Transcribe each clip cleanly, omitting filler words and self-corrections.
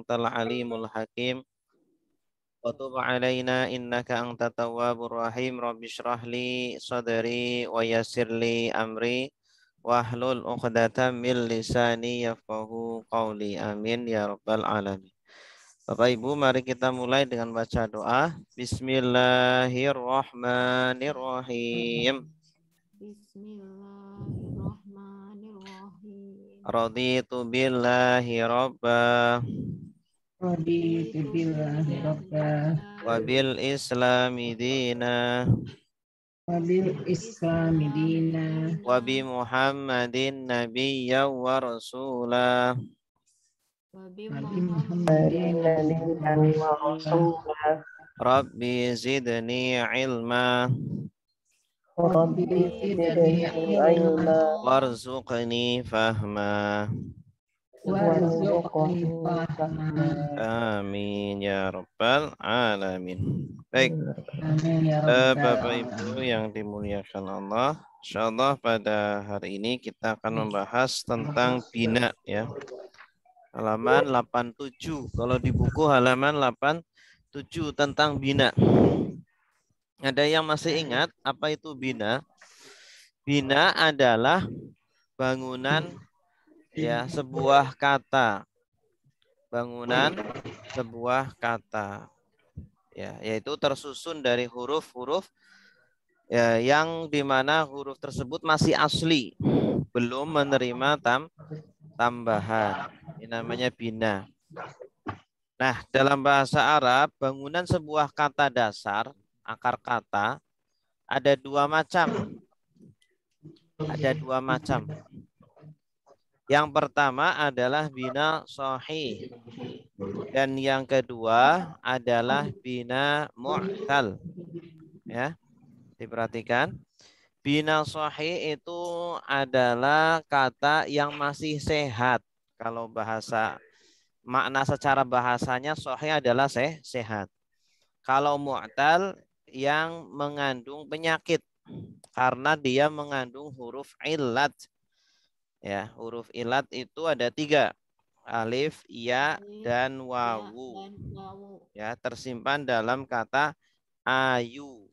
antal alimul hakim. Wa tub alaina innaka antat tawwabur rahim. Rabbi shrah li sadri wa yassir li amri wahlul 'uqdatam min lisani yafqahu qawli. Amin ya rabbal alamin. Bapak Ibu, mari kita mulai dengan baca doa. Bismillahirrahmanirrahim. Bismillahirrahmanirrahim. Raditu billahi rabba Raditu billahi rabba wa bil islami dina wa bil islami dina wa bi Muhammadin nabiyya wa rasula. wa bi wa bi Muhammadin Muhammadin nabiyyan wa rasulah. Rabbi zidni ilma Rabbi zidni ilma warzuqni fahma. warzuqni fahma. Amin ya rabbal alamin. Baik, Amin ya rabbal Bapak Ibu yang dimuliakan Allah, insyaallah pada hari ini kita akan membahas tentang bina ya. Halaman 87. Kalau di buku halaman 87 tentang bina. Ada yang masih ingat apa itu bina? Bina adalah bangunan ya, sebuah kata. Bangunan sebuah kata. Ya, yaitu tersusun dari huruf-huruf ya, yang dimana huruf tersebut masih asli, belum menerima tambahan. Ini namanya bina. Nah, dalam bahasa Arab, bangunan sebuah kata dasar, akar kata, ada dua macam. Ada dua macam. Yang pertama adalah bina sahih. Dan yang kedua adalah bina mu'tal. Ya, diperhatikan. Bina sahih itu adalah kata yang masih sehat. Kalau bahasa makna secara bahasanya sahih adalah sehat. Kalau mu'tal yang mengandung penyakit karena dia mengandung huruf illat. Ya, huruf illat itu ada 3. Alif, ya, dan wawu. Ya, tersimpan dalam kata ayu.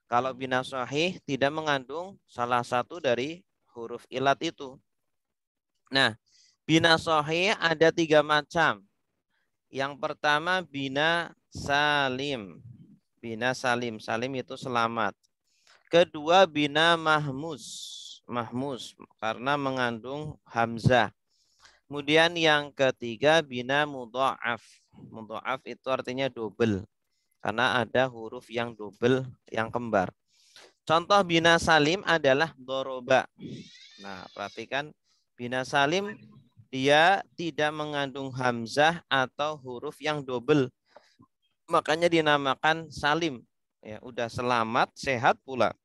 Kalau bina sahih tidak mengandung salah satu dari huruf illat itu. Nah, bina sahih ada 3 macam. Yang pertama bina salim. Bina salim. Salim itu selamat. Kedua bina mahmus. Mahmus karena mengandung hamzah. Kemudian yang ketiga bina mudha'af. Mudha'af itu artinya double. Karena ada huruf yang double, yang kembar. Contoh bina salim adalah doroba. Nah, perhatikan bina salim dia tidak mengandung hamzah atau huruf yang double. Makanya dinamakan salim. Ya, udah selamat, sehat pula.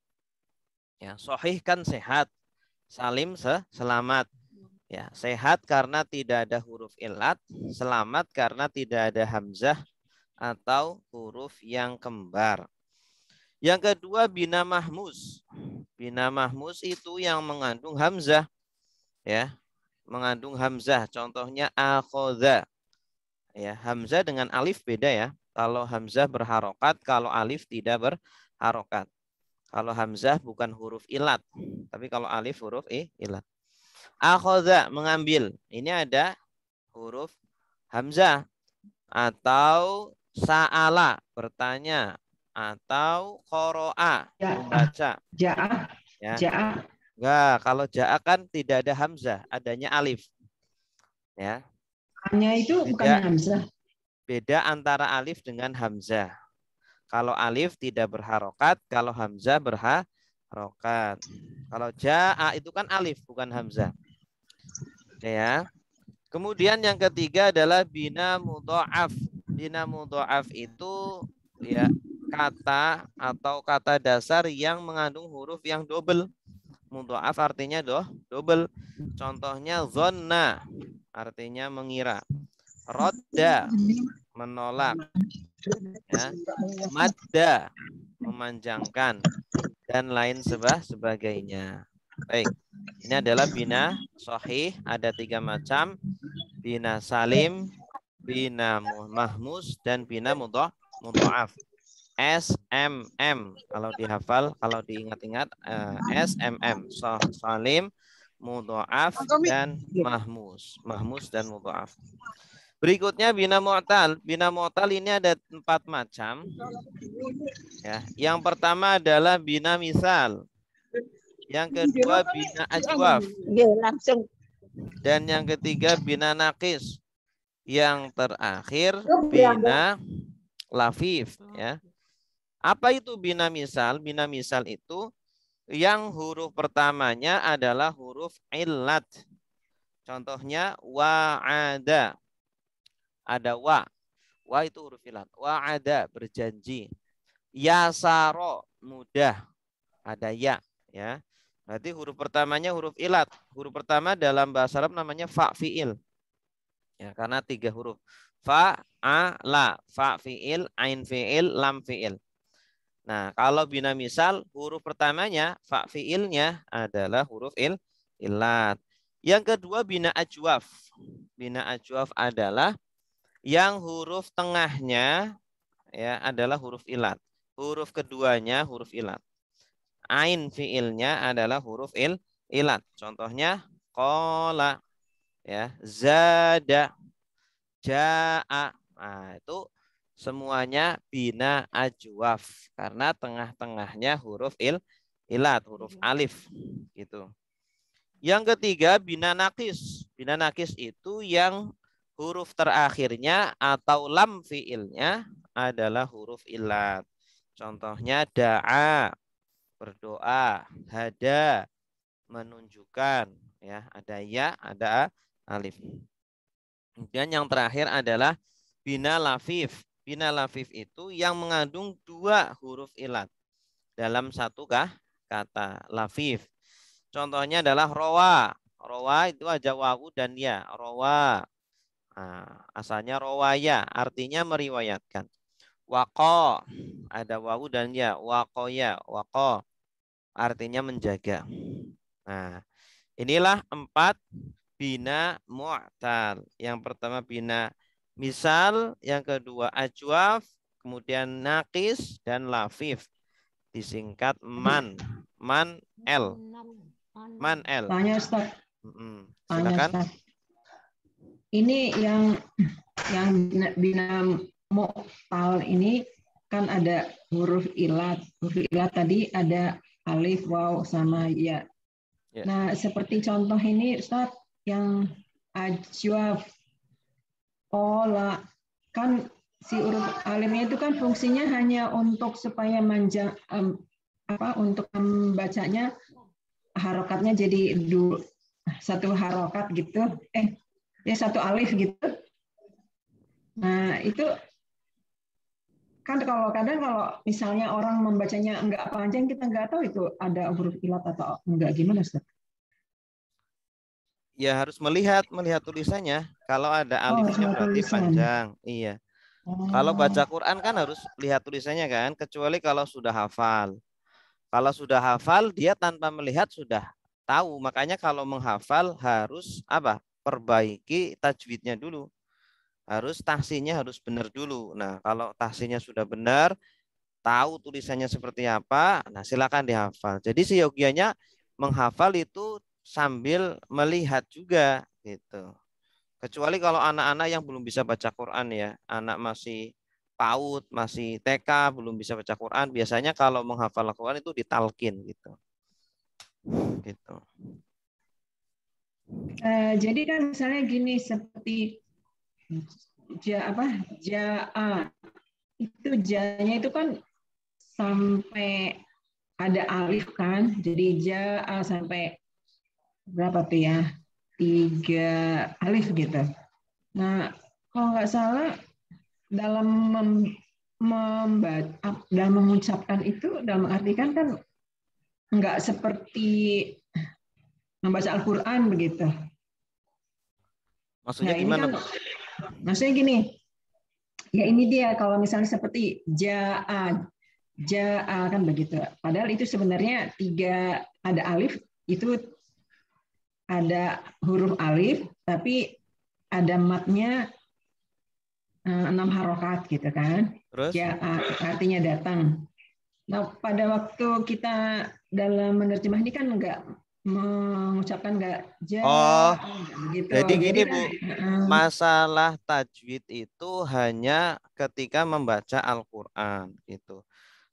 Ya, sahih kan sehat. Salim selamat. Ya, sehat karena tidak ada huruf illat, selamat karena tidak ada hamzah atau huruf yang kembar. Yang kedua bina mahmus. Bina mahmus itu yang mengandung hamzah. Ya, mengandung hamzah. Contohnya akhadha. Ya, hamzah dengan alif beda ya. Kalau hamzah berharokat, kalau alif tidak berharokat. Kalau hamzah bukan huruf illat, tapi kalau alif huruf illat. Akhadha mengambil. Ini ada huruf hamzah. Atau sa'ala bertanya. Atau qoro'a membaca. Ja'ah. Ya. Ja'ah. Enggak, kalau ja'a kan tidak ada hamzah, adanya alif. Ya. Hanya itu bukan hamzah. Beda antara alif dengan hamzah. Kalau alif tidak berharokat, kalau hamzah berharokat. Kalau ja'a itu kan alif bukan hamzah. Ya. Kemudian yang ketiga adalah bina mudha'af. Bina mudha'af itu ya kata atau kata dasar yang mengandung huruf yang double. Mudha'af artinya double. Contohnya zonna artinya mengira. Rodda menolak. Ya. Madda memanjangkan dan lain sebagainya. Baik. Ini adalah bina sahih, ada 3 macam. Bina salim, bina mahmus, dan bina mudha'af. SMM kalau dihafal, kalau diingat-ingat, SMM salim, mudha'af, dan mahmus. Mahmus dan mudha'af. Berikutnya bina mu'tal. Bina mu'tal ini ada 4 macam. Ya, yang pertama adalah bina misal. Yang kedua bina ajwaf. Langsung. Dan yang ketiga bina nakis. Yang terakhir bina lafif, ya. Apa itu bina misal? Bina misal itu yang huruf pertamanya adalah huruf illat. Contohnya wa'ada. Ada wa. Wa itu huruf illat. Wa'ada, berjanji. Yasaro, mudah. Ada ya, ya. Berarti huruf pertamanya huruf illat. Huruf pertama dalam bahasa Arab namanya fa fi'il. Ya, karena 3 huruf. Fa, a, la. Fa fi'il, ain fi'il, lam fi'il. Nah, kalau bina misal, huruf pertamanya, fa fi'ilnya adalah huruf illat. Yang kedua bina ajwaf. Bina ajwaf adalah yang huruf tengahnya ya adalah huruf illat. Huruf keduanya huruf illat. Ain fi'ilnya adalah huruf illat. Contohnya qala, ya, zada, jaa. Nah, itu semuanya bina ajwaf karena tengah-tengahnya huruf illat, huruf alif gitu. Yang ketiga bina nakis. Bina nakis itu yang huruf terakhirnya atau lam fiilnya adalah huruf illat. Contohnya da'a, berdoa, hada, menunjukkan, ya, ada ya, ada alif. Kemudian yang terakhir adalah bina lafif. Bina lafif itu yang mengandung 2 huruf illat dalam satu kata lafif. Contohnya adalah rawa. Rawa itu ada wawu dan ya. Rawa. Nah, asalnya rawaya, artinya meriwayatkan. Waqo, ada wawu dan ya. Waqoya, waqo, artinya menjaga. Nah, inilah 4 bina mu'tal. Yang pertama bina misal, yang kedua ajwaf, kemudian nakis dan lafif. Disingkat man. Man L. Man L. Tanya Ustaz. Silakan. Ustaz. Ini yang bina mu'tal ini kan ada huruf illat. Huruf illat tadi ada alif, waw, sama ya. Ya. Nah, seperti contoh ini Ustaz, yang ajwaf, ola, kan si huruf alifnya itu kan fungsinya hanya untuk supaya untuk membacanya harokatnya jadi satu harokat gitu, satu alif gitu. Nah itu kan kalau misalnya orang membacanya enggak panjang, kita enggak tahu itu ada huruf illat atau enggak, gimana Ustaz? Ya harus melihat tulisannya. Kalau ada alifnya berarti panjang. Iya. Kalau baca Quran kan harus lihat tulisannya kan, kecuali kalau sudah hafal. Kalau sudah hafal dia tanpa melihat sudah tahu. Makanya kalau menghafal harus apa? Perbaiki tajwidnya dulu. Harus tahsinnya harus benar dulu. Nah, kalau tahsinnya sudah benar, tahu tulisannya seperti apa, nah silakan dihafal. Jadi seyogianya menghafal itu sambil melihat juga gitu. Kecuali kalau anak-anak yang belum bisa baca Quran ya, anak masih PAUD, masih TK, belum bisa baca Quran, biasanya kalau menghafal Quran itu ditalkin gitu. Gitu. Jadi kan misalnya gini, seperti ja'a itu ja-nya itu kan sampai ada alif kan, jadi ja'a sampai berapa tuh ya, 3 alif gitu. Nah kalau nggak salah dalam dalam mengucapkan itu, dalam artikan kan nggak seperti membaca Al-Quran begitu. Maksudnya Nah, gimana, ini kan, maksudnya gini, ya ini dia kalau misalnya seperti ja'a kan begitu. Padahal itu sebenarnya 3 ada alif, itu ada huruf alif, tapi ada matnya 6 harokat gitu kan. Terus? Artinya datang. Nah, pada waktu kita dalam menerjemah ini kan nggak mengucapkan nggak Oh, begitu. jadi Jadi gini kan Bu, masalah tajwid itu hanya ketika membaca Al-Quran gitu.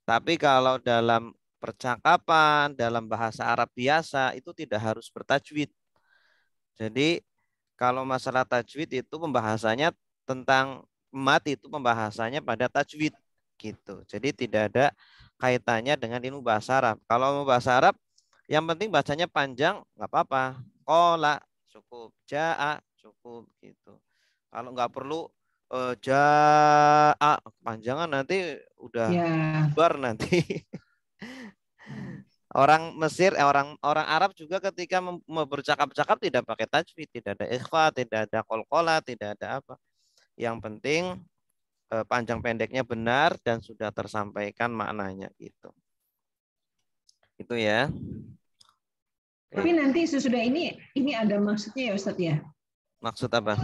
Tapi kalau dalam percakapan, dalam bahasa Arab biasa itu tidak harus bertajwid. Jadi kalau masalah tajwid itu pembahasannya tentang mat itu pembahasannya pada tajwid gitu. Jadi tidak ada kaitannya dengan ilmu bahasa Arab. Kalau ilmu bahasa Arab yang penting bacanya panjang nggak apa-apa. Qola cukup, jaa cukup gitu. Kalau nggak perlu jaa panjangan nanti udah ya bar nanti. Orang Mesir, orang orang Arab juga ketika bercakap-cakap tidak pakai tajwid, tidak ada ikhfa, tidak ada qalqalah, tidak ada apa. Yang penting panjang pendeknya benar dan sudah tersampaikan maknanya gitu. Itu ya. tapi nanti sesudah ini ada maksudnya ya Ustadz ya. Maksud apa?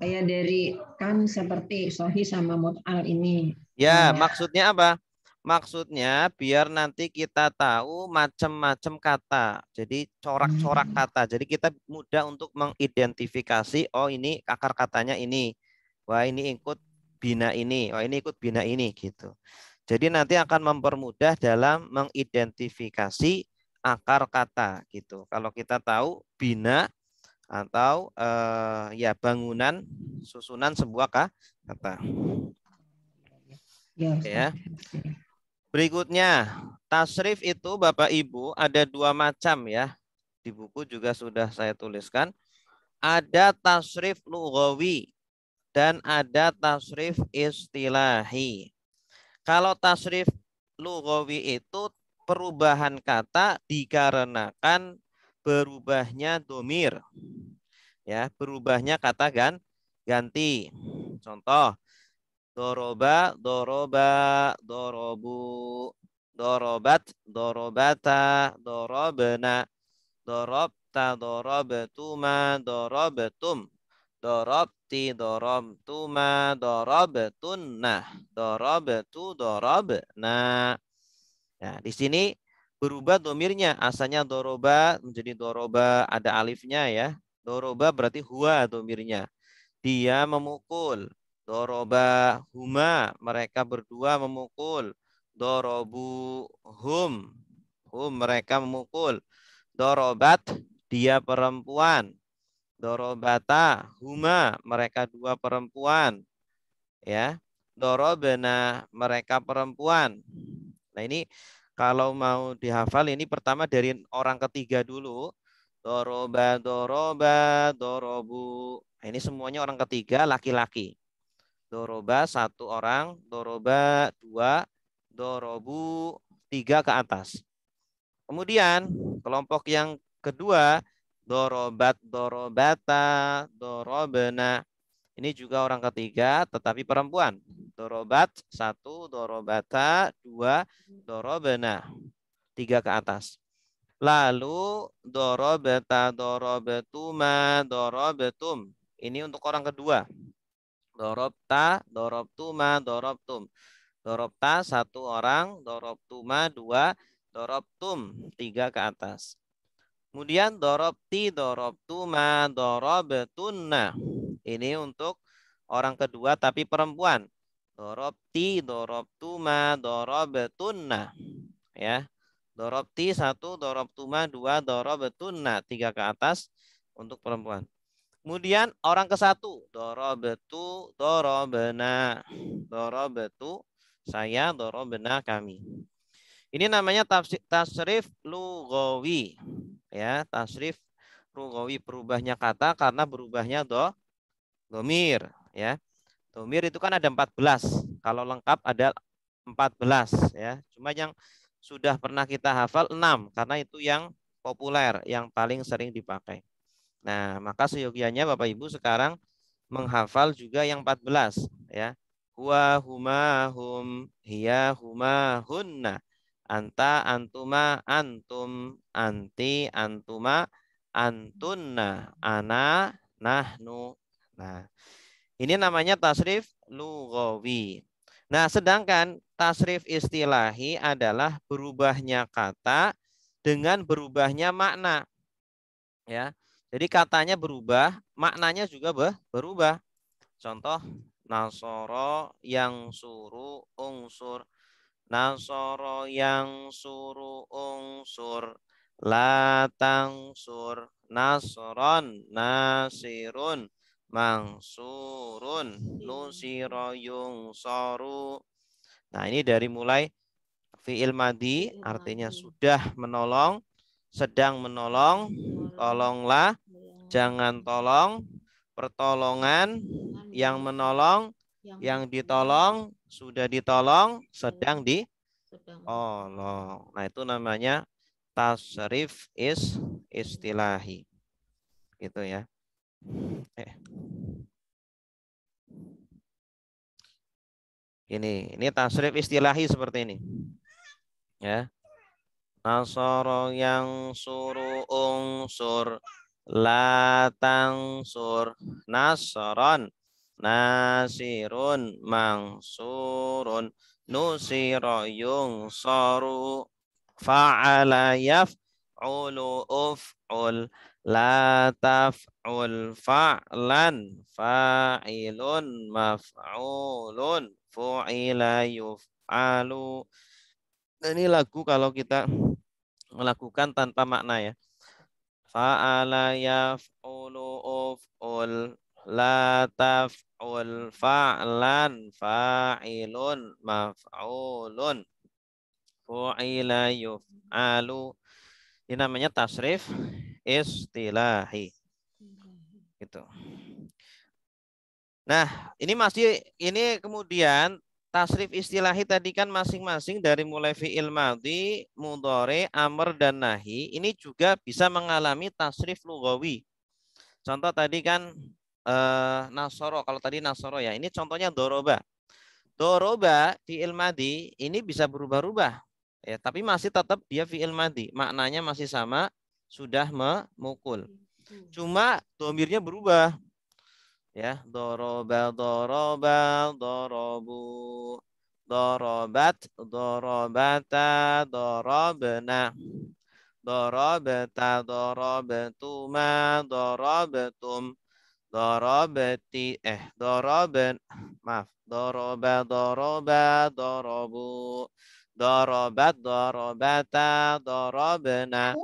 Kayak dari kan seperti sohi sama mut'al ini. Ya, maksudnya apa? Maksudnya biar nanti kita tahu macam-macam kata. Jadi corak-corak kata. Jadi kita mudah untuk mengidentifikasi, oh ini akar katanya ini. Wah, ini ikut bina ini. Wah, ini ikut bina ini gitu. Jadi nanti akan mempermudah dalam mengidentifikasi akar kata gitu. Kalau kita tahu bina atau ya bangunan susunan sebuah kata. Ya. Berikutnya, tasrif itu Bapak Ibu ada 2 macam ya. Di buku juga sudah saya tuliskan. Ada tasrif lughawi dan ada tasrif istilahi. Kalau tasrif lughawi itu perubahan kata dikarenakan berubahnya domir. Ya, berubahnya kata ganti. Contoh, doroba, doroba, dorobu, dorobat, dorobata, dorobena, dorobta, dorobetuma, dorobetum, dorobti, dorobtuma, dorobetunna, dorobetu, dorobena. Nah, di sini berubah domirnya. Asalnya doroba menjadi doroba, ada alifnya ya. Doroba berarti huwa domirnya. Dia memukul. Doroba huma, mereka berdua memukul. Dorobu hum, mereka memukul. Dorobat, dia perempuan. Dorobata huma, mereka dua perempuan. Ya, dorobena, mereka perempuan. Nah ini kalau mau dihafal ini pertama dari orang ketiga dulu. Doroba, doroba, dorobu. Nah, ini semuanya orang ketiga laki-laki. Doroba 1 orang, doroba 2, dorobu 3 ke atas. Kemudian kelompok yang kedua, dorobat, dorobata, dorobena. Ini juga orang ketiga tetapi perempuan. Dorobat 1, dorobata 2, dorobena 3 ke atas. Lalu dorobeta, dorobetuma, dorobetum. Ini untuk orang kedua. Dorobta, dorobtuma, dorobtum. Dorobta 1 orang, dorobtuma 2, dorobtum 3 ke atas. Kemudian dorobti, dorobtuma, dorobetunna. Ini untuk orang kedua tapi perempuan. Dorobti, dorobtuma, dorobetunna. Ya. Dorobti 1, dorobtuma 2, dorobetunna 3 ke atas untuk perempuan. Kemudian orang ke-1, dorobetu, dorobena. Dorobetu, saya, dorobena, kami. Ini namanya tasrif lughawi. Ya, tasrif lughawi, berubahnya kata karena berubahnya domir. Ya. Domir itu kan ada 14. Kalau lengkap ada 14. Ya. Cuma yang sudah pernah kita hafal 6 karena itu yang populer, yang paling sering dipakai. Nah, maka seyogianya Bapak Ibu sekarang menghafal juga yang 14 ya. Huwa, huma, hum, hiya, huma, hunna. Anta, antuma, antum, anti, antuma, antunna, ana, nahnu. Nah, ini namanya tasrif lughawi. Nah, sedangkan tasrif istilahi adalah berubahnya kata dengan berubahnya makna. Ya. Jadi katanya berubah, maknanya juga berubah. Contoh nasoro yang suruh unsur. Nasoro yang suruh unsur. Latang sur nasron nasirun mangsurun nusiro yung soru. Nah, ini dari mulai fi'il madi artinya sudah menolong, sedang menolong, tolonglah, jangan tolong, pertolongan, yang menolong, yang ditolong, sudah ditolong, sedang ditolong. Nah, itu namanya tasrif istilahi. Gitu ya. Ini tasrif istilahi seperti ini. Ya. Nasoro yang suruh unsur latang sur nasron nasirun mangsurun nusiro yung soru fa'ala yaf'ulu uf'ul la taf'ul fa'lan fa'ilun maf'ulun fu'ila yuf'alu. Ini lagu kalau kita melakukan tanpa makna ya. Fa'ala yaf'ulu uf'ul la taf'ul fa'lan fa'ilun maf'ulun fu'ila yuf'alu. Ini namanya tasrif istilahi. Gitu. Nah, ini kemudian tasrif istilahi tadi kan masing-masing dari mulai fi'il madhi, mudhari, amr dan nahi ini juga bisa mengalami tasrif lughawi. Contoh tadi kan nasoro, kalau tadi nasoro ya, ini contohnya doroba. Doroba fi'il madhi ini bisa berubah-ubah. Ya, tapi masih tetap dia fi'il madhi, maknanya masih sama, sudah memukul. Cuma domirnya berubah. Ya, doroba, doroba, dorobu, dorobat, dorobata, dorobna, dorobata, dorobetuma, dorobetum, dorobeti, doroben, maaf, doroba, doroba, dorobu, dorobat, dorobata, dorobna,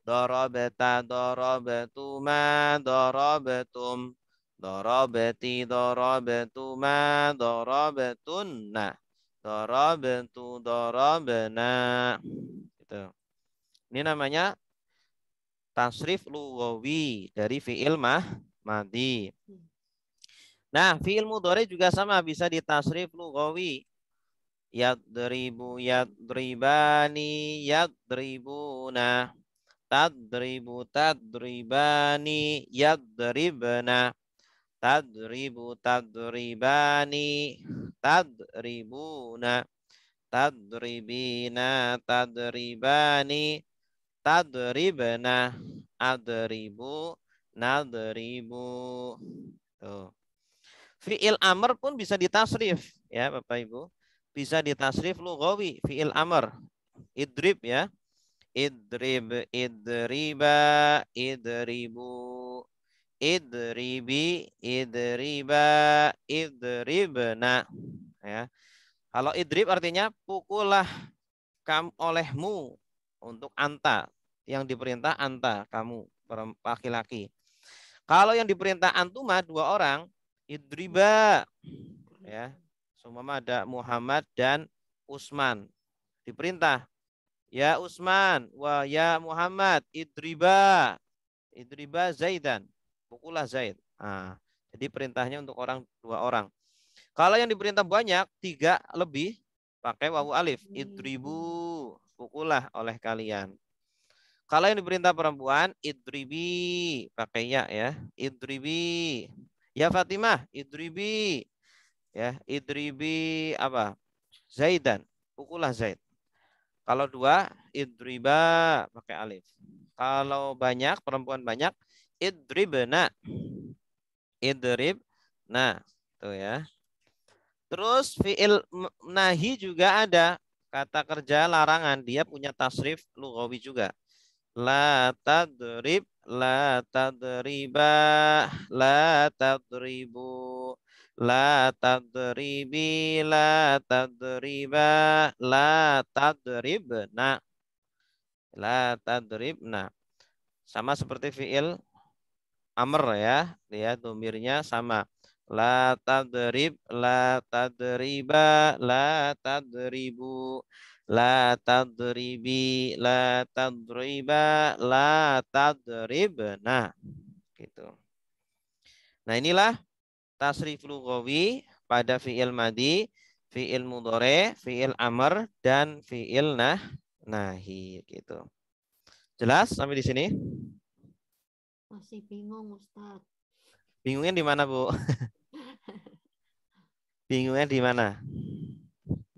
dorobeta, dorobetuma, dorobetum, dorobeti, dorobetuma, dorobetunna, dorobetu, dorobena. Gitu. Ini namanya tasrif lughawi dari fi'il madi. Nah, fi'il mudhari juga sama bisa ditasrif lughawi. Yadribu, yadribani, yadribuna. Tadribu, tadribani, yadribna. Tadribu, tadribani, tadribuna. Tadribina, tadribani, tadribna. Adribu, nadribu. Tuh. Fi'il amr pun bisa ditasrif ya Bapak Ibu. Bisa ditasrif lughawi, fi'il amr. Idrib ya. Idrib, idriba, idribu, idribi, idriba, idribna. Ya. Kalau idrib artinya pukullah olehmu untuk anta. Yang diperintah anta, kamu, laki-laki. Kalau yang diperintah antuma, dua orang, idriba. Ya. Seumpama ada Muhammad dan Usman. Diperintah. Ya Usman, wa ya Muhammad, idriba. Idriba Zaidan. Pukullah Zaid. Nah, jadi perintahnya untuk dua orang. Kalau yang diperintah banyak, tiga lebih, pakai wawu alif. Idribu. Pukullah oleh kalian. Kalau yang diperintah perempuan, idribi. Pakai ya. Idribi. Ya Fatimah, idribi. Ya, idribi apa? Zaidan. Pukullah Zaid. Kalau dua, idriba pakai alif. Kalau banyak, perempuan banyak, idribna. Idribna. Tuh ya. Terus fiil nahi juga ada. Kata kerja larangan. Dia punya tasrif lughawi juga. La tadrib, la tadriba, la tadribu, la tadribi, la tadriba, la tadribna, la tadribna. Sama seperti fiil amr ya, dia domirnya sama. La tadrib, la tadriba, la tadribu, la tadribi, la tadriba, la tadribna. Gitu. Nah inilah tasrif lughawi pada fiil madi, fiil mudhari, fiil amr, dan fiil nahi. Gitu. Jelas sampai di sini? Masih bingung, Ustaz. Bingungnya di mana, Bu? Bingungnya di mana?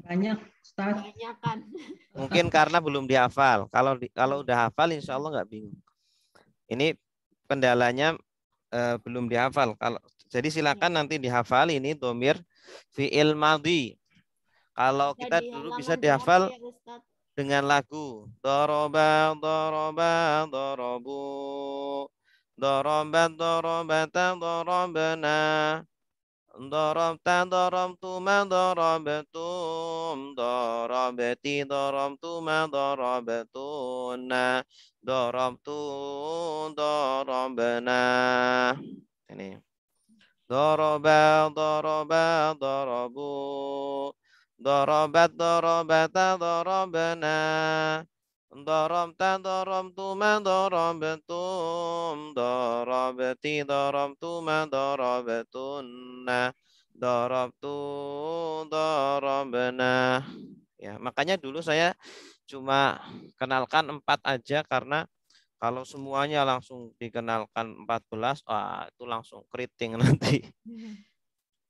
Banyak, Ustaz. Banyak kan. Mungkin karena belum dihafal. Kalau udah hafal, insya Allah nggak bingung. Ini kendalanya belum dihafal. Jadi silakan nanti dihafal ini domir fiil madhi. Kalau kita dulu bisa dihafal dengan lagu. Doroba, doroba, dorobu. Dorobat, dorobata, dorobna. Darabta darabtuma darabtum darabti darabtuma darabtuna darabtu darabna. Ini daraba daraba darabu darabat darabata darabna darabta darabtuma darabtum darabti darabtuma darabtunna darabtu darabna. Ya, makanya dulu saya cuma kenalkan 4 aja karena kalau semuanya langsung dikenalkan 14, itu langsung keriting nanti.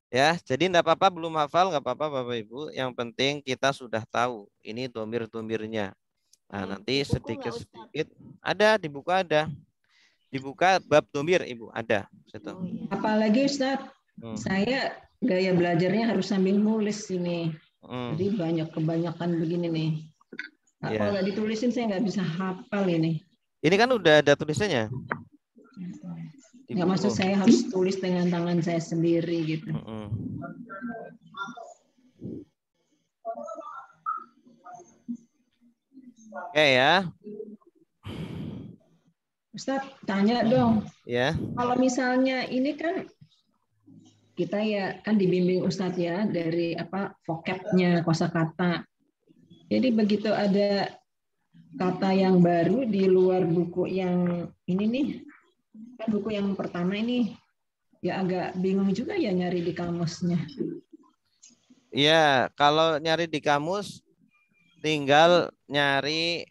Ya, jadi enggak apa-apa belum hafal, enggak apa-apa Bapak Ibu. Yang penting kita sudah tahu ini domir-domirnya. Nah, nanti sedikit-sedikit ada di buku ada. Dibuka bab domir, Ibu, ada. Situ. Apalagi Ustaz, saya gaya belajarnya harus sambil nulis ini. Jadi kebanyakan begini nih. Nah, kalau nggak ditulisin saya nggak bisa hafal ini. Ini kan udah ada tulisannya. Nggak maksud saya harus tulis dengan tangan saya sendiri gitu. Oke ya. Ustaz, tanya dong. Ya. Kalau misalnya ini kan kita ya kan dibimbing Ustaz ya dari vocabnya, kosakata. Jadi begitu ada kata yang baru di luar buku yang ini nih, kan buku yang pertama ini ya agak bingung juga ya nyari di kamusnya. Iya, kalau nyari di kamus tinggal nyari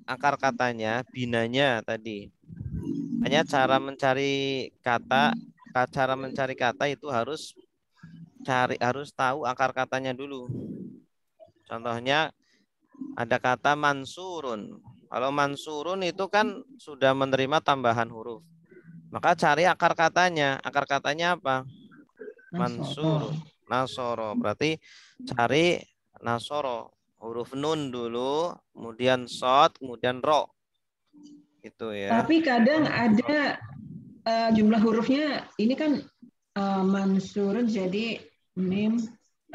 akar katanya, binanya tadi. Hanya cara mencari kata itu harus tahu akar katanya dulu. Contohnya ada kata mansurun. Kalau mansurun itu kan sudah menerima tambahan huruf. Maka cari akar katanya. Akar katanya apa? Mansurun. Nasoro. Berarti cari nasoro. Huruf nun dulu, kemudian sod, kemudian ro. Itu ya. Tapi kadang ada jumlah hurufnya ini kan mansurun jadi mim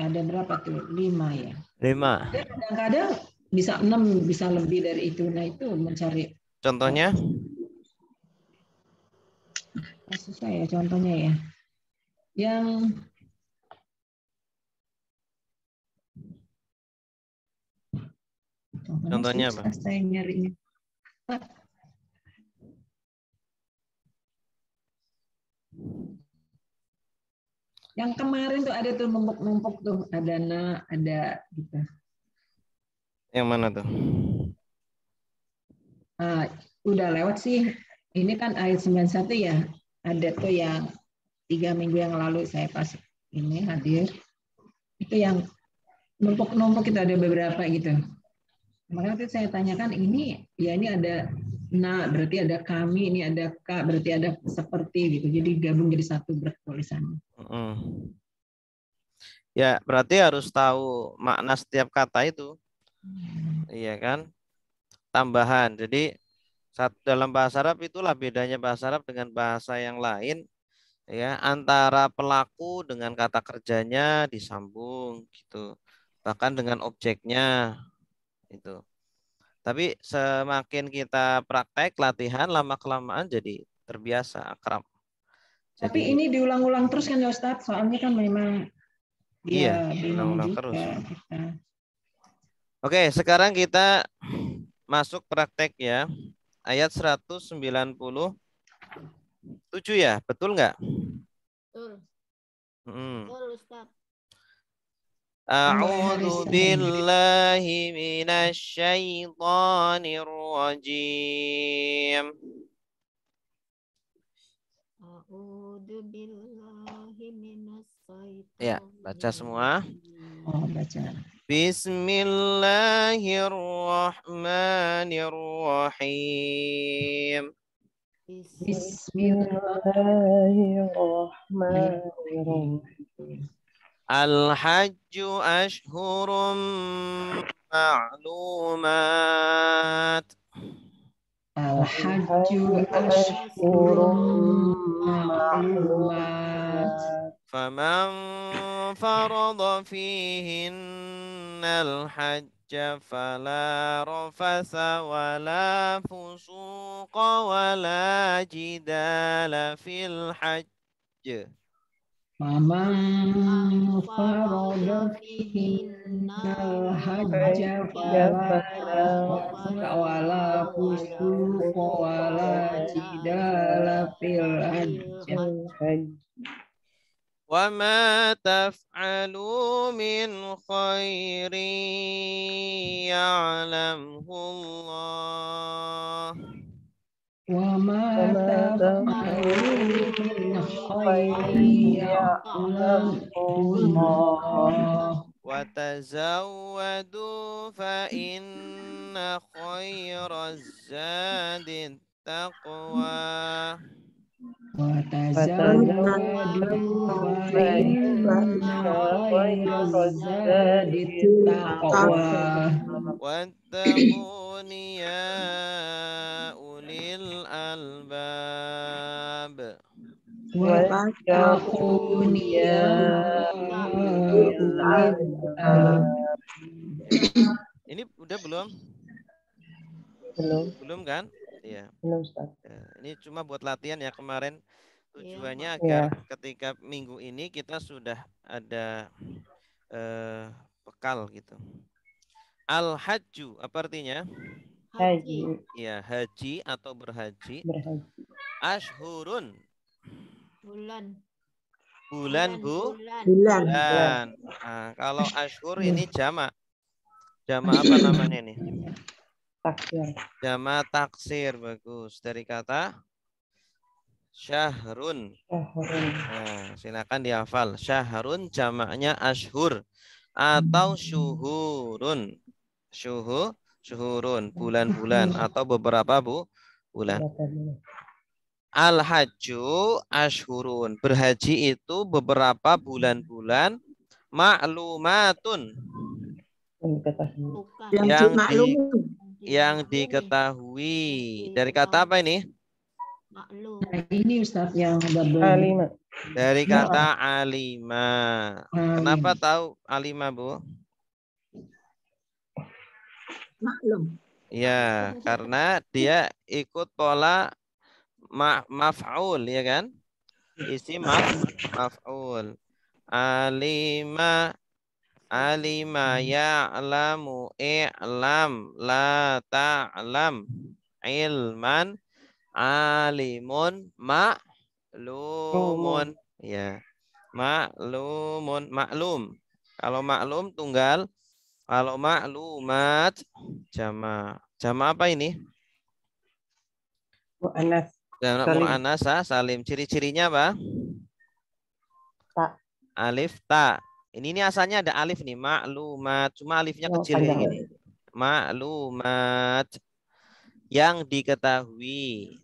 ada berapa tuh? 5 ya. 5. Kadang-kadang bisa 6, bisa lebih dari itu. Nah itu mencari. Contohnya? Susah ya contohnya ya. Yang contohnya apa? Saya nyarinya. Yang kemarin tuh ada tuh numpuk-numpuk tuh, ada gitu. Yang mana tuh? Udah lewat sih. Ini kan ayat 91 ya. Ada tuh yang 3 minggu yang lalu saya pas ini hadir. Itu yang numpuk-numpuk itu ada beberapa gitu. Makanya saya tanyakan ini ada berarti ada kami, ini ada kak, berarti ada seperti gitu. Jadi gabung jadi satu bertulisannya. Ya, berarti harus tahu makna setiap kata itu. Iya kan? Tambahan. Jadi dalam bahasa Arab itulah bedanya bahasa Arab dengan bahasa yang lain. Ya, antara pelaku dengan kata kerjanya disambung gitu. Bahkan dengan objeknya itu. Tapi semakin kita praktek latihan lama-kelamaan jadi terbiasa akrab. Tapi Jadi ini diulang-ulang terus kan ya Ustadz? Soalnya kan memang iya, dia bingung ulang-ulang terus. juga kita. Oke, sekarang kita masuk praktek ya. Ayat 197 ya, betul nggak? Betul. Hmm. Betul, Ustaz. Mulai hari A'udzu Senin. billahi minasyaitonir rajim. A'udzu billahi Ya, baca semua. Oh, baca. Bismillahirrahmanirrahim. Bismillahirrahmanirrahim. Al-hajju ashhurum ma'lumat. Al-hajju ashhurum ma'lumat. Faman farada fihinnal hajja fala rafasa wala fusuqa wala jidala fil hajj. Faman farada fihinnal hajja fala rafasa wala fusuqa wala jidala fil hajj. وما تفعلوا من خير يعلمه الله وما تفعلوا من خير يعلمه الله وتزودوا فإن خير الزاد التقوى وتزودوا فإن خير الزاد التقوى واتقون يا أولي الألباب واتقون يا أولي الألباب. Ini udah belum? Belum. Belum kan? Iya. Belum, Ustaz. Ini cuma buat latihan ya kemarin. Tujuannya Iya, agar ketika minggu ini kita sudah ada bekal gitu. Al-hajju apa artinya? haji. Ya, haji atau berhaji. Berhaji. Ashhurun. Bulan. Bulan, Bu. Bulan. Nah, kalau ashhur ini jamak. Jamak apa namanya ini? Taksir. Jamak taksir, bagus. Dari kata syahrun. Nah, silakan dihafal. Syahrun jamaknya ashhur atau syuhurun. Syuhurun, bulan-bulan atau beberapa bulan. Al-hajju ashhurun. Berhaji itu beberapa bulan-bulan ma'lumatun. Yang diketahui. Dari kata apa ini? Maklum. Nah, ini Ustaz yang Alima. Dari kata alima. Kenapa tahu alima, Bu? maklum. Ya, karena dia ikut pola maf'ul, ya kan? Isi maf'ul. Alima ya'lamu i'lam la ta'lam ilman alimun ma'lumun. Ya. Maklum. Kalau maklum tunggal, kalau maklumat jama. Jama apa ini? Mu'annas. Mu'annasa salim. Ciri-cirinya apa? Ta. Alif ta. Ini asalnya ada alif nih, maklumat. Cuma alifnya kecil kayak gini. Maklumat. Yang diketahui.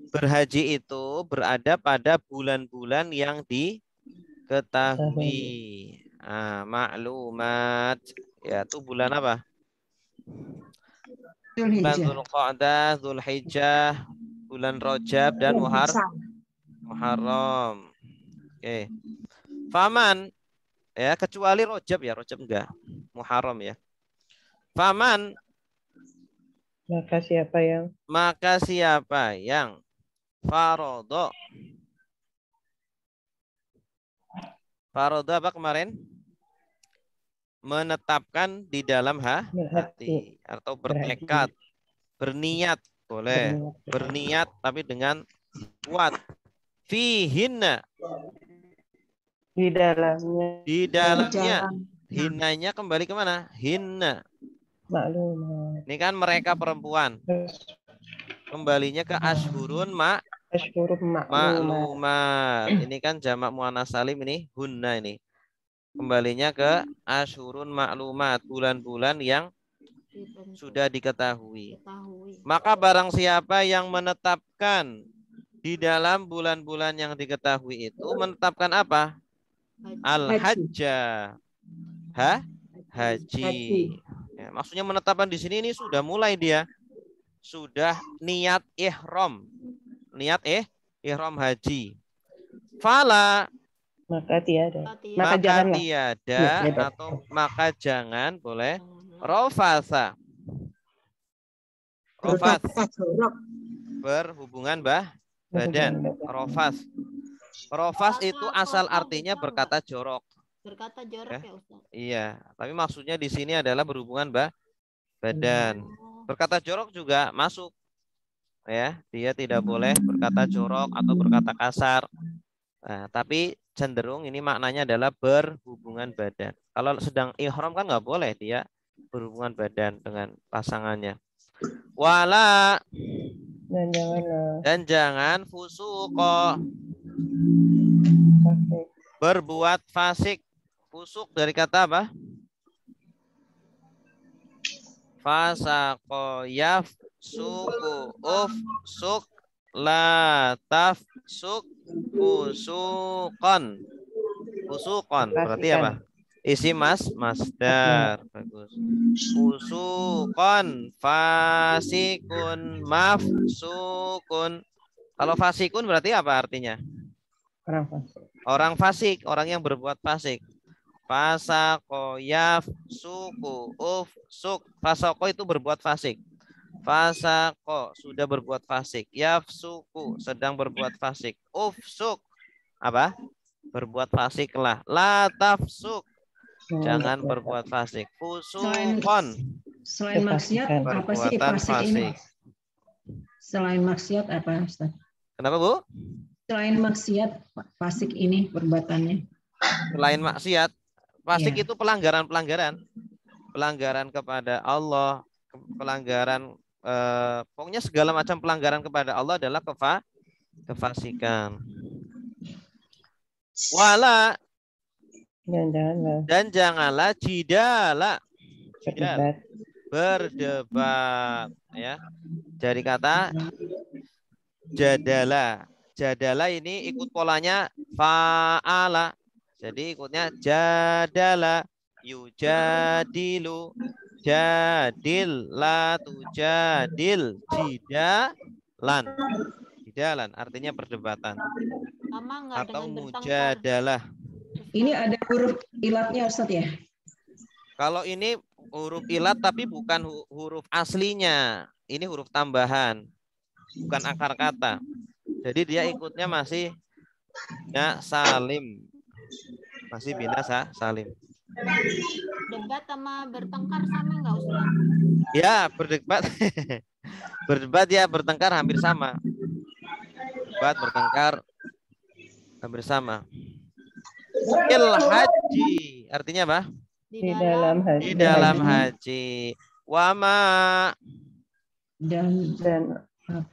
Berhaji itu berada pada bulan-bulan yang diketahui. Ma'lumat. Ya, itu bulan apa? Bulan Dzulhijjah. Dzulqa'dah, Dzulhijjah, bulan Rajab dan Muharram. Oke. Faman, ya kecuali Rajab ya, Rajab enggak. Muharram ya. Faman, Maka siapa yang maka siapa yang farodo. Farodo apa kemarin? Menetapkan di dalam hati atau bertekad, berniat boleh, berniat tapi dengan kuat. Fihinna, di dalamnya di dalamnya, Jalan. hinanya kembali kemana? Hinna. maklumat. Ini kan mereka perempuan. Terus Kembalinya ke ashurun asyhurun maklumat. maklumat. Ini kan jamak muannas salim ini hunna ini. Kembalinya ke ashurun maklumat, bulan-bulan yang sudah diketahui. Maka barang siapa yang menetapkan di dalam bulan-bulan yang diketahui itu, menetapkan apa? Al-hajjah. Haji. Ya, maksudnya menetapkan di sini ini sudah mulai dia. Sudah niat ihram. Niat ihram haji. Fala, Maka tiada. Maka maka janganlah. tiada Ya, bebas. atau maka jangan boleh rofasa. Rofas berhubungan badan. Rofas. Rofas itu asal artinya berkata jorok. Berkata jorok ya Ustaz. Iya, tapi maksudnya di sini adalah berhubungan badan. Oh, Berkata jorok juga masuk. Ya, dia tidak boleh berkata jorok atau berkata kasar. Nah, tapi cenderung ini maknanya adalah berhubungan badan. Kalau sedang ihram kan nggak boleh dia berhubungan badan dengan pasangannya. Wala, Dan janganlah dan jangan fusuko, pakai berbuat fasik. Fusuk dari kata apa? Fasako yafsuku ufsuk la tafsuk fusukon. Fusukon berarti apa? Isi masdar. Bagus. Fusukon fasikun mafsukun. Kalau fasikun berarti apa artinya? orang fasik. Orang fasik, orang yang berbuat fasik. Fasako yafsuku ufsuk. Fasako itu berbuat fasik. Fasako sudah berbuat fasik. Yafsuku sedang berbuat fasik. Ufsuk apa? Berbuat fasiklah. La tafsuk. Jangan berbuat fasik. Fusukon. Selain maksiat apa sih Perbuatan fasik ini? fasik. Selain maksiat apa Ustaz? Kenapa Bu? Selain maksiat fasik ini perbuatannya. Selain maksiat, fasik Iya. itu pelanggaran-pelanggaran. Pelanggaran kepada Allah, pelanggaran pokoknya segala macam pelanggaran kepada Allah adalah kefasikan. Wala, dan janganlah jidala, berdebat ya. Dari kata jadala. Jadala ini ikut polanya fa'ala. Jadi ikutnya jadala, yujadilu, jadil, la tujadil, jidalan. Jidalan artinya perdebatan. sama nggak Atau dengan bertengkar? mujadalah. Ini ada huruf ilatnya Ustaz ya? Kalau ini huruf ilat tapi bukan huruf aslinya. Ini huruf tambahan. Bukan akar kata. Jadi dia ikutnya masih bina salim. Masih bina salim. Debat sama bertengkar sama nggak Ustaz? Ya, berdebat. Berdebat ya, bertengkar hampir sama. Debat, bertengkar hampir sama. Il haji artinya apa? Di dalam haji. Di dalam haji. Wama,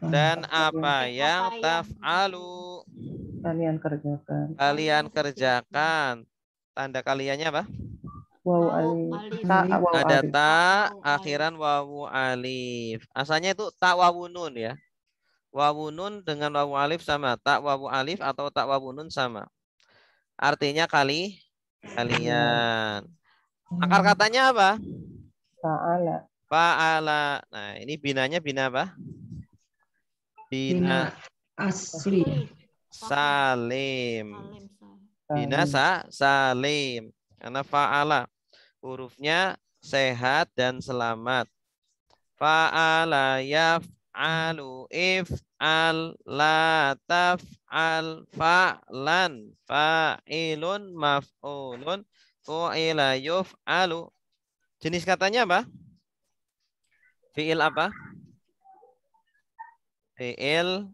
dan apa yang taf'alu, kalian kerjakan. Tanda kaliannya apa? Wawu alif. Ta, wawu Ada alif. ta akhiran wawu alif. Asalnya itu ta wawu nun ya. Wawu nun dengan wawu alif sama. Ta wawu alif atau ta wawu nun sama. Artinya Kalian. Akar katanya apa? Fa'ala. Fa'ala. Nah, ini binanya bina apa? Bina Asli. salim. Bina salim. Karena fa'ala. Hurufnya sehat dan selamat. Fa'ala yaf'alu if'al la taf'al fa'lan fa'ilun maf'ulun fu'ila yuf'alu. Jenis katanya apa? Fi'il apa? Fi'il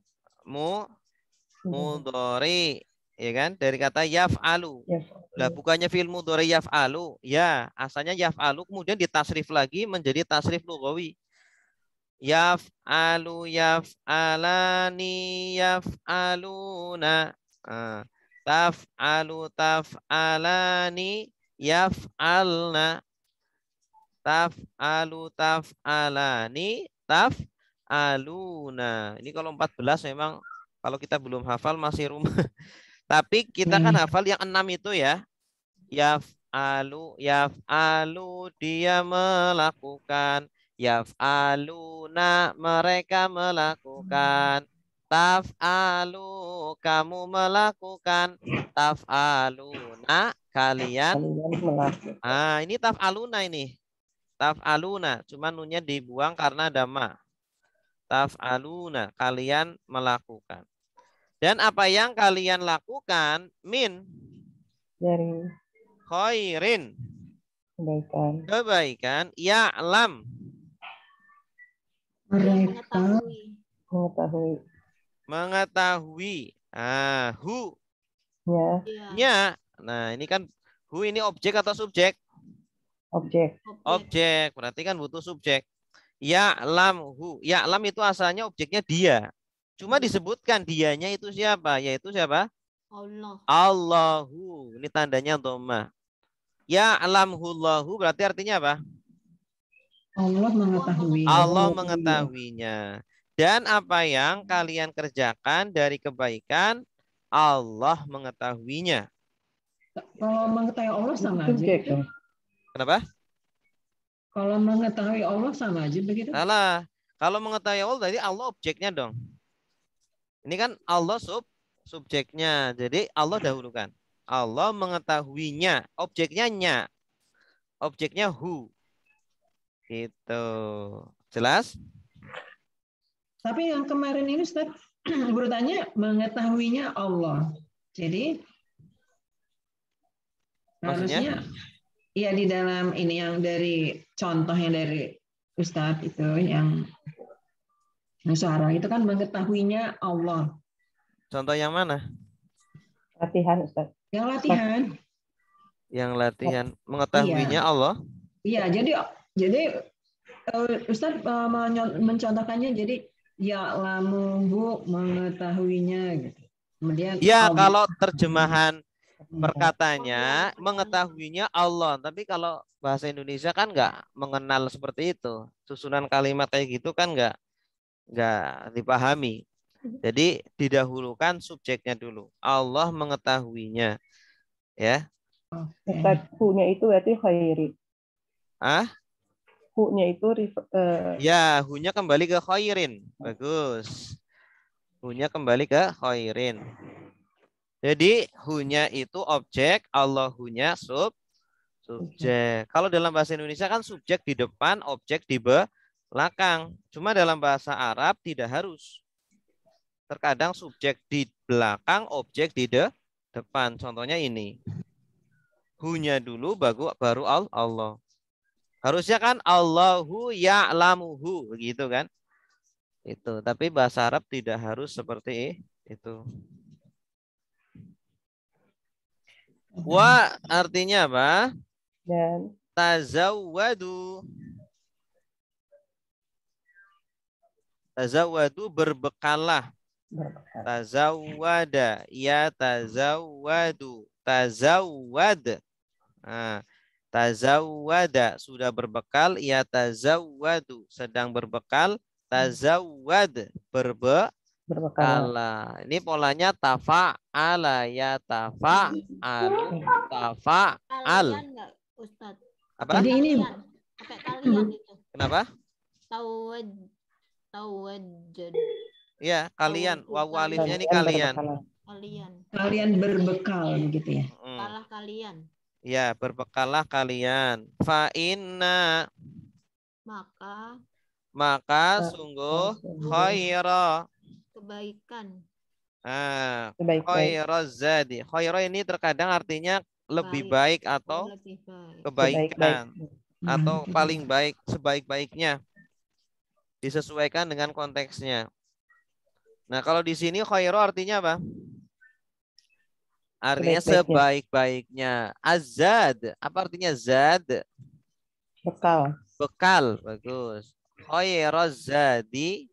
mudhari, ya kan? Dari kata yaf'alu. Lah bukannya fi'il mudhari yaf'alu. Ya, asalnya yaf'alu kemudian ditasrif lagi menjadi tasrif lughawi. Yaf'alu yaf'alani yaf'aluna. Taf'alu taf'alani yaf'alna. Taf'alu taf'alani taf'aluna. Ini kalau 14 memang kalau kita belum hafal masih rumah. Tapi kita kan hafal yang 6 itu ya. Yaf'alu dia melakukan. Yaf'aluna mereka melakukan. Taf'alu kamu melakukan. Taf'aluna kalian melakukan. Ini taf'aluna ini. Taf'aluna, cuma nunnya dibuang karena ada ma. Taf'aluna, kalian melakukan. Dan apa yang kalian lakukan? Min. Dari. Khairin. Kebaikan. Kebaikan. Ya'lam. Mereka. Mengetahui. Mengetahui. Hu. Ya. Nya. Nah, ini kan hu ini objek atau subjek? Objek. Objek, berarti kan butuh subjek. Ya'lamhu. Ya'lam itu asalnya objeknya dia. Cuma disebutkan dianya itu siapa? Yaitu siapa? Allah. Allahu. Ini tandanya dhamma. Ya'lamhullahu berarti artinya apa? Allah mengetahui. Allah mengetahuinya. Dan apa yang kalian kerjakan dari kebaikan, Allah mengetahuinya. Kalau mengetahui Allah sama aja. Kenapa? Kalau mengetahui Allah sama aja begitu. Salah. Kalau mengetahui Allah tadi Allah objeknya dong. Ini kan Allah subjeknya. Jadi Allah dahulukan. Allah mengetahuinya. Objeknya nya. Objeknya hu. Gitu. Jelas? Tapi yang kemarin ini Ustaz bertanya mengetahuinya Allah. Jadi maksudnya? Harusnya iya di dalam ini yang dari contoh yang dari Ustadz itu yang suara itu kan mengetahuinya Allah. Contoh yang mana? Latihan Ustaz. Yang latihan. Yang latihan mengetahuinya Allah. Iya, jadi Ustadz mencontohkannya jadi ya lamuhu mengetahuinya gitu. Kemudian ya kalau terjemahan perkatanya mengetahuinya Allah, tapi kalau bahasa Indonesia kan nggak mengenal seperti itu. Susunan kalimat kayak gitu kan nggak dipahami. Jadi didahulukan subjeknya dulu. Allah mengetahuinya, ya. Ustaz, hu-nya itu berarti khairin. Hu-nya itu ya, hu-nya kembali ke khairin. Bagus. Hu-nya kembali ke khairin. Jadi hu-nya itu objek, Allahunya subjek. Kalau dalam bahasa Indonesia kan subjek di depan, objek di belakang. Cuma dalam bahasa Arab tidak harus. Terkadang subjek di belakang, objek di depan. Contohnya ini. Hu-nya dulu baru Allah. Harusnya kan Allahu ya'lamuhu, begitu kan? Itu. Tapi bahasa Arab tidak harus seperti itu. Wa artinya apa? Dan tazawwadu. Tazawwadu berbekallah. Tazawwada ya tazawwadu. Tazawwad. Nah, tazawwada sudah berbekal ya tazawwadu sedang berbekal. Tazawwad Berbekala. Ini polanya tafa'ala ya tafa'alu tafa'al. Kalian nggak Ustadz? Apa? Jadi ini Kalian. Pakai kalian itu. Kenapa? Tawajjud. Iya, kalian. Wawu alifnya ini Kalian kalian. berbekala. Kalian. kalian berbekal gitu ya. Kalah kalian. Ya, berbekalah kalian. Fa inna, maka sungguh khaira. Kebaikan. Sebaik-baik. Khaira zadi. Khaira ini terkadang artinya lebih baik atau Lebih baik. Sebaik-baik. kebaikan atau paling baik, sebaik-baiknya. Disesuaikan dengan konteksnya. Nah, kalau di sini khaira artinya apa? Artinya sebaik-baiknya. Azad. Apa artinya zad? Bekal. Bekal. Bagus. Khairaz zadi.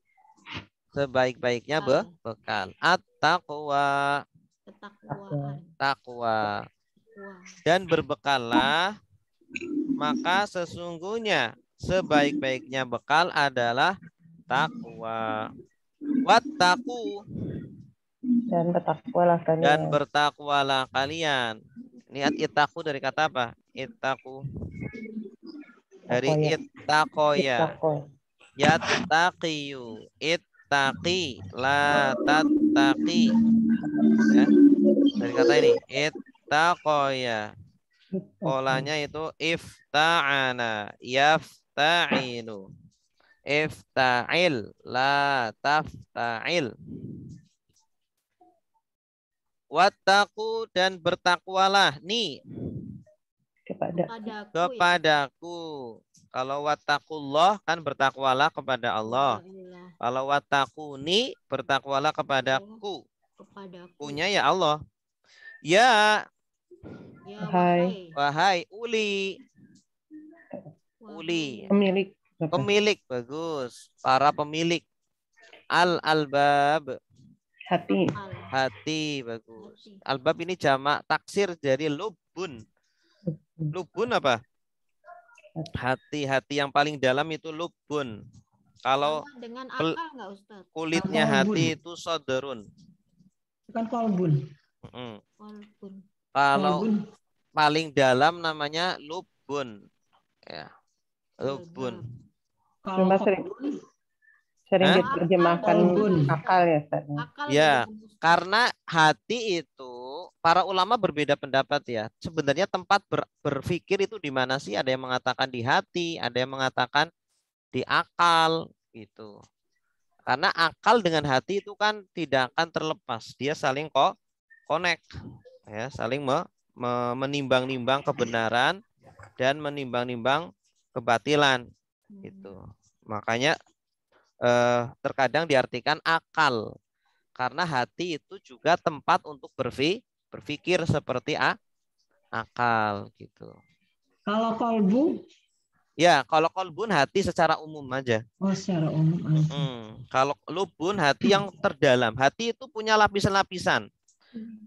Sebaik-baiknya bekal. At-taqwa. Ketakwaan. Takwa. Wah. Dan berbekallah. Maka sesungguhnya sebaik-baiknya bekal adalah takwa. Wattaqu. Dan bertakwalah kalian. Dan bertakwalah kalian. Niat itaku dari kata apa? Itaku. Dari ittaqoya. Yattaqiyu. Ittaqi. La tattaqi. Ya. Dari kata ini. Ittaqoya. Polanya itu ifta'ana. Yafta'inu. Ifta'il. La tafta'il. Wattaqu dan bertakwalah nih kepadaku. Kalau wattaqullah kan bertakwalah kepada Allah. Kalau wattaqu ni bertakwalah kepadaku. Punya ya Allah. Ya. Wahai uli. Pemilik bagus. Para pemilik. Al-albab. Hati bagus. Albab ini jamak taksir dari lubun. Lubun apa? Hati yang paling dalam itu lubun. Kalau dengan akal nggak Ustaz? Kulitnya hati itu sodorun. Bukan kolbun. Kalau paling dalam namanya lubun. Ya. Lubun. Kalau sering diterjemahkan akal ya Ustaz. Ya, karena hati itu para ulama berbeda pendapat ya. Sebenarnya tempat berpikir itu di mana sih? Ada yang mengatakan di hati, ada yang mengatakan di akal gitu. Karena akal dengan hati itu kan tidak akan terlepas. Dia saling connect ya, saling menimbang-nimbang kebenaran dan menimbang-nimbang kebatilan gitu. Makanya terkadang diartikan akal karena hati itu juga tempat untuk berpikir seperti akal gitu. Kalau kolbu? Ya, kalau kolbun hati secara umum aja. Oh, secara umum aja. Kalau lubun hati yang terdalam. Hati itu punya lapisan-lapisan.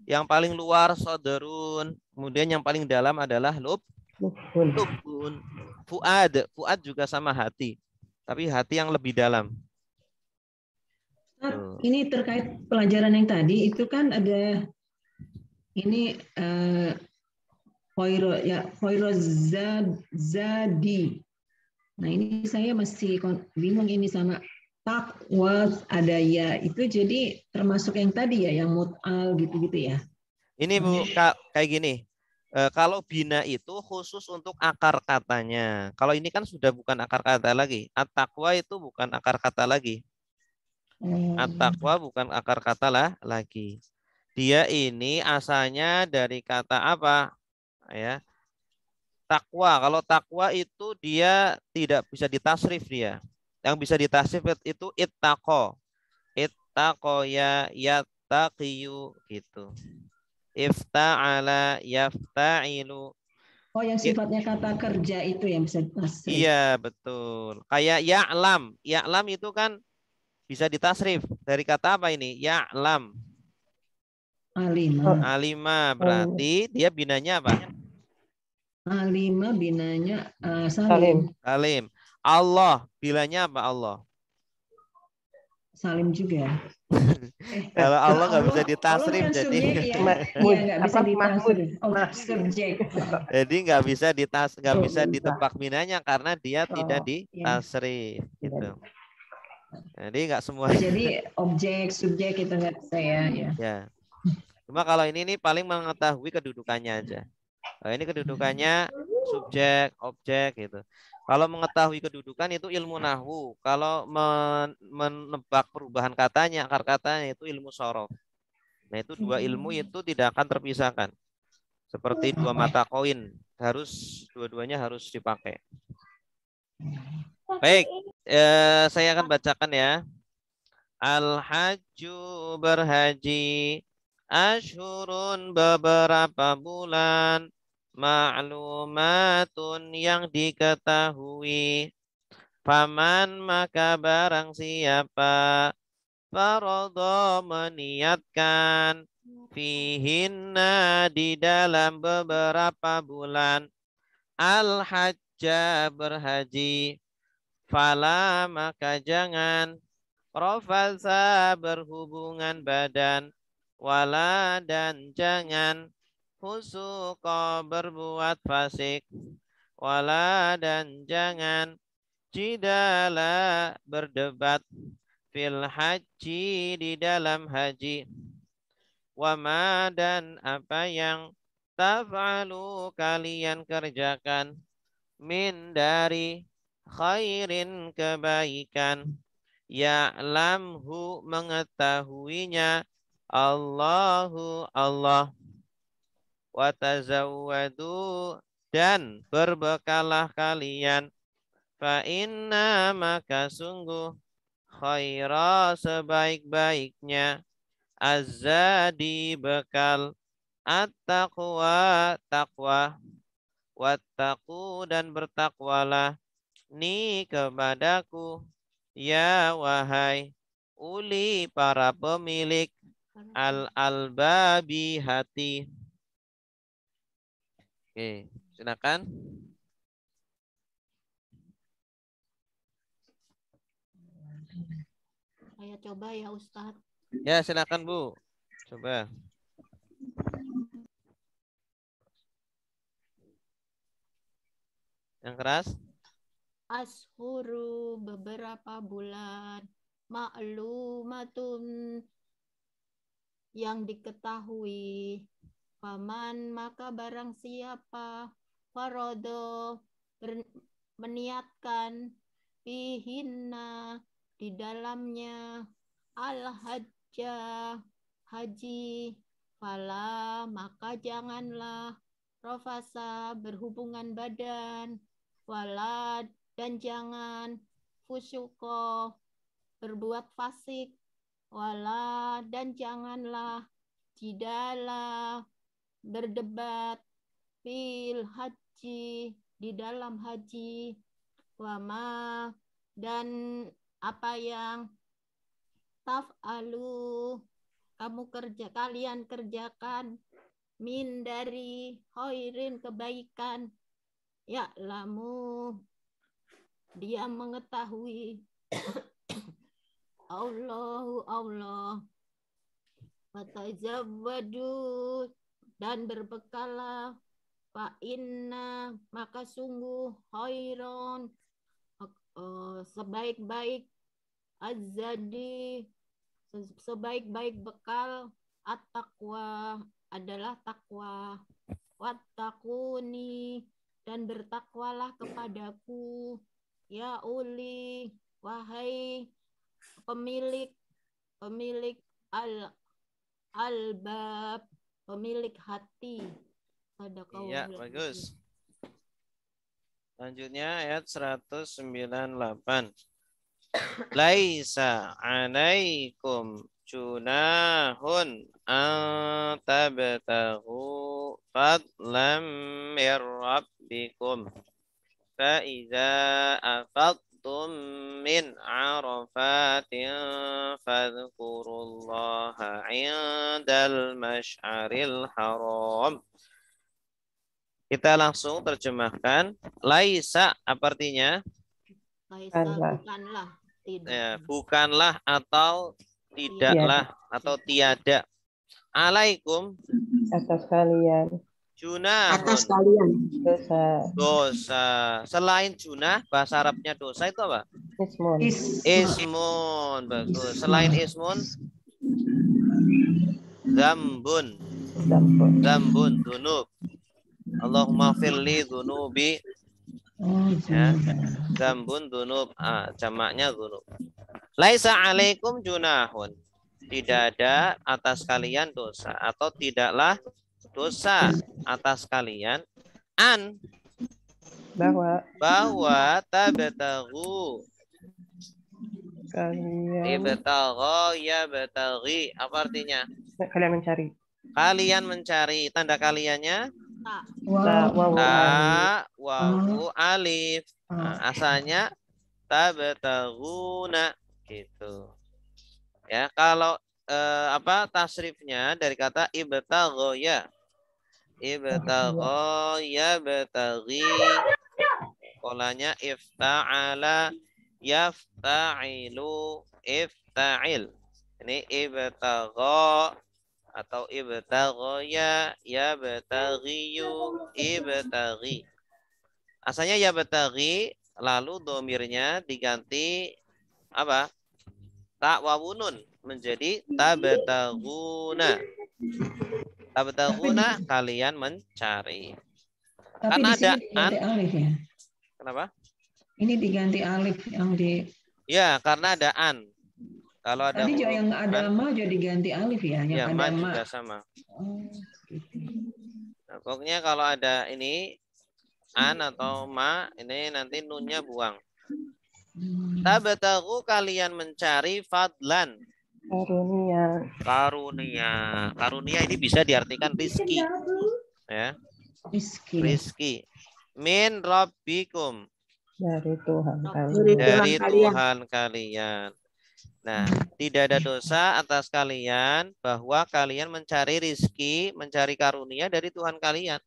Yang paling luar sodorun, kemudian yang paling dalam adalah lubun. Fuad juga sama hati. Tapi hati yang lebih dalam. Ini terkait pelajaran yang tadi itu kan ada ini zadi. Nah ini saya masih bingung ini sama takwa ada ya itu jadi termasuk yang tadi ya yang mut'al gitu-gitu ya. Ini Bu kayak gini. Kalau bina itu khusus untuk akar katanya. Kalau ini kan sudah bukan akar kata lagi. At-taqwa itu bukan akar kata lagi. At-taqwa bukan akar kata lagi. Dia ini asalnya dari kata apa? Ya. Takwa. Kalau takwa itu dia tidak bisa ditasrif dia. Yang bisa ditasrif itu ittaqo. Ittaqo ya yattaqiyu gitu. Ifta'ala yafta'ilu. Oh, yang sifatnya kata kerja itu yang bisa ditasrif. Iya, betul. Kayak ya'lam. Ya'lam itu kan bisa ditasrif. Dari kata apa ini? Ya'lam. Alima berarti dia binanya apa? Alima binanya salim. Salim. Allah bilanya apa Allah? Salim juga. Kalau Allah nggak bisa Allah ditasrif, kan jadi subjek ya. Iya, nggak bisa ditasrif. Oh, subjek. jadi nggak bisa ditebak minanya karena dia tidak ditasrif gitu. Jadi nggak semua. Jadi objek, subjek itu nggak bisa ya. Ya. Cuma kalau ini nih paling mengetahui kedudukannya aja. Nah, ini kedudukannya subjek, objek gitu. Kalau mengetahui kedudukan itu ilmu nahwu. Kalau menebak perubahan katanya, akar katanya itu ilmu sorof. Nah, itu dua ilmu itu tidak akan terpisahkan. Seperti dua mata koin, dua-duanya harus dipakai. Baik, saya akan bacakan ya. Al-hajju berhaji, ashurun beberapa bulan, ma'lumatun yang diketahui. Faman maka barang siapa, faradha meniatkan, fihinna di dalam beberapa bulan, al-hajja berhaji, fala maka jangan, rafasa berhubungan badan, wala dan jangan, fusuqa berbuat fasik, wala dan jangan, jidala berdebat, fil haji di dalam haji, wama dan apa yang taf'alu kalian kerjakan, min dari khairin kebaikan, ya'lamhu mengetahuinya, Allahu Allah, wa tazawwadu dan berbekalah kalian, fa inna maka sungguh, khaira sebaik-baiknya, az-zadi bekal, at-taqwa taqwa, wattaqu dan bertakwalah, ni kepadaku, ya wahai uli para pemilik al-albabi hati. Oke, silakan. Saya coba ya Ustadz. Ya, silakan Bu. Coba. Yang keras. Ashuru beberapa bulan, ma'lumatun yang diketahui, paman maka barang siapa, farodo meniatkan, fihinna di dalamnya, al-hajjah haji, fala maka janganlah, rofasa berhubungan badan, wala dan jangan, fusyuko berbuat fasik, wala dan janganlah, jidala berdebat, fil haji di dalam haji, wama dan apa yang taf'alu kalian kerjakan, min dari khairin kebaikan, ya'lamu dia mengetahui, Allahu Allah, fatazawwadu dan berbekalah, fa inna maka sungguh, khairon sebaik-baik, az-zadi sebaik-baik bekal, at-taqwa adalah takwa, wattaquni dan bertakwalah kepadaku, ya uli wahai pemilik albab pemilik hati. Iya, bagus. Selanjutnya ayat 198. Laisa alaikum junahun an tabtaghu fadlam mir rabbikum fa iza afadtum min arafatin fadhkurullaha indal masy'aril haram. Kita langsung terjemahkan. Laisa apa artinya? Laisa bukanlah. bukanlah atau tidaklah atau tiada. Alaikum atas kalian junahun. Atas kalian. dosa. Dosa. Selain junah, bahasa Arabnya dosa itu apa? Ismun. Ismun. Bagus. Selain ismun, zambun. Zambun, dunub. Allahumma firli dunubi. Ya. Zambun, dunub. Jamaknya dunub. Laisa alaikum junahun. Tidak ada atas kalian dosa. Atau tidaklah dosa atas kalian. Bahwa tabtaghu kalian ibtagha ya bataghi. Apa artinya? kalian mencari. Kalian mencari. Tanda kaliannya Wow. ta wawu alif. Nah, asalnya tabtaghuna gitu. Ya, kalau tasrifnya dari kata ibtagha ya. Ibtagha ya bataghi. Polanya ifta'ala yafta'ilu ifta'il. Ini ibtagha atau ibtagha ya bataghiyu ibtaghi. Asalnya ya bataghi, lalu domirnya diganti apa? Ta wawunun menjadi tabtaghuna. Tabtaghuna kalian mencari. Tapi Karena di sini ada diganti alif ya. Kenapa? Ini diganti alif yang di. Ya, karena ada an. Kalau ada Tadi huruf yang ada an, ma juga diganti alif ya. Yang ya ada ma ma. juga sama. Oh, gitu. Nah, pokoknya kalau ada ini an atau ma, ini nanti nunnya buang. Tabtaghu kalian mencari fadlan. Karunia ini bisa diartikan rizki. Ya. Rizki. Min rabbikum. Dari Tuhan kalian. Dari Tuhan kalian. Nah, tidak ada dosa atas kalian bahwa kalian mencari rizki, mencari karunia dari Tuhan kalian.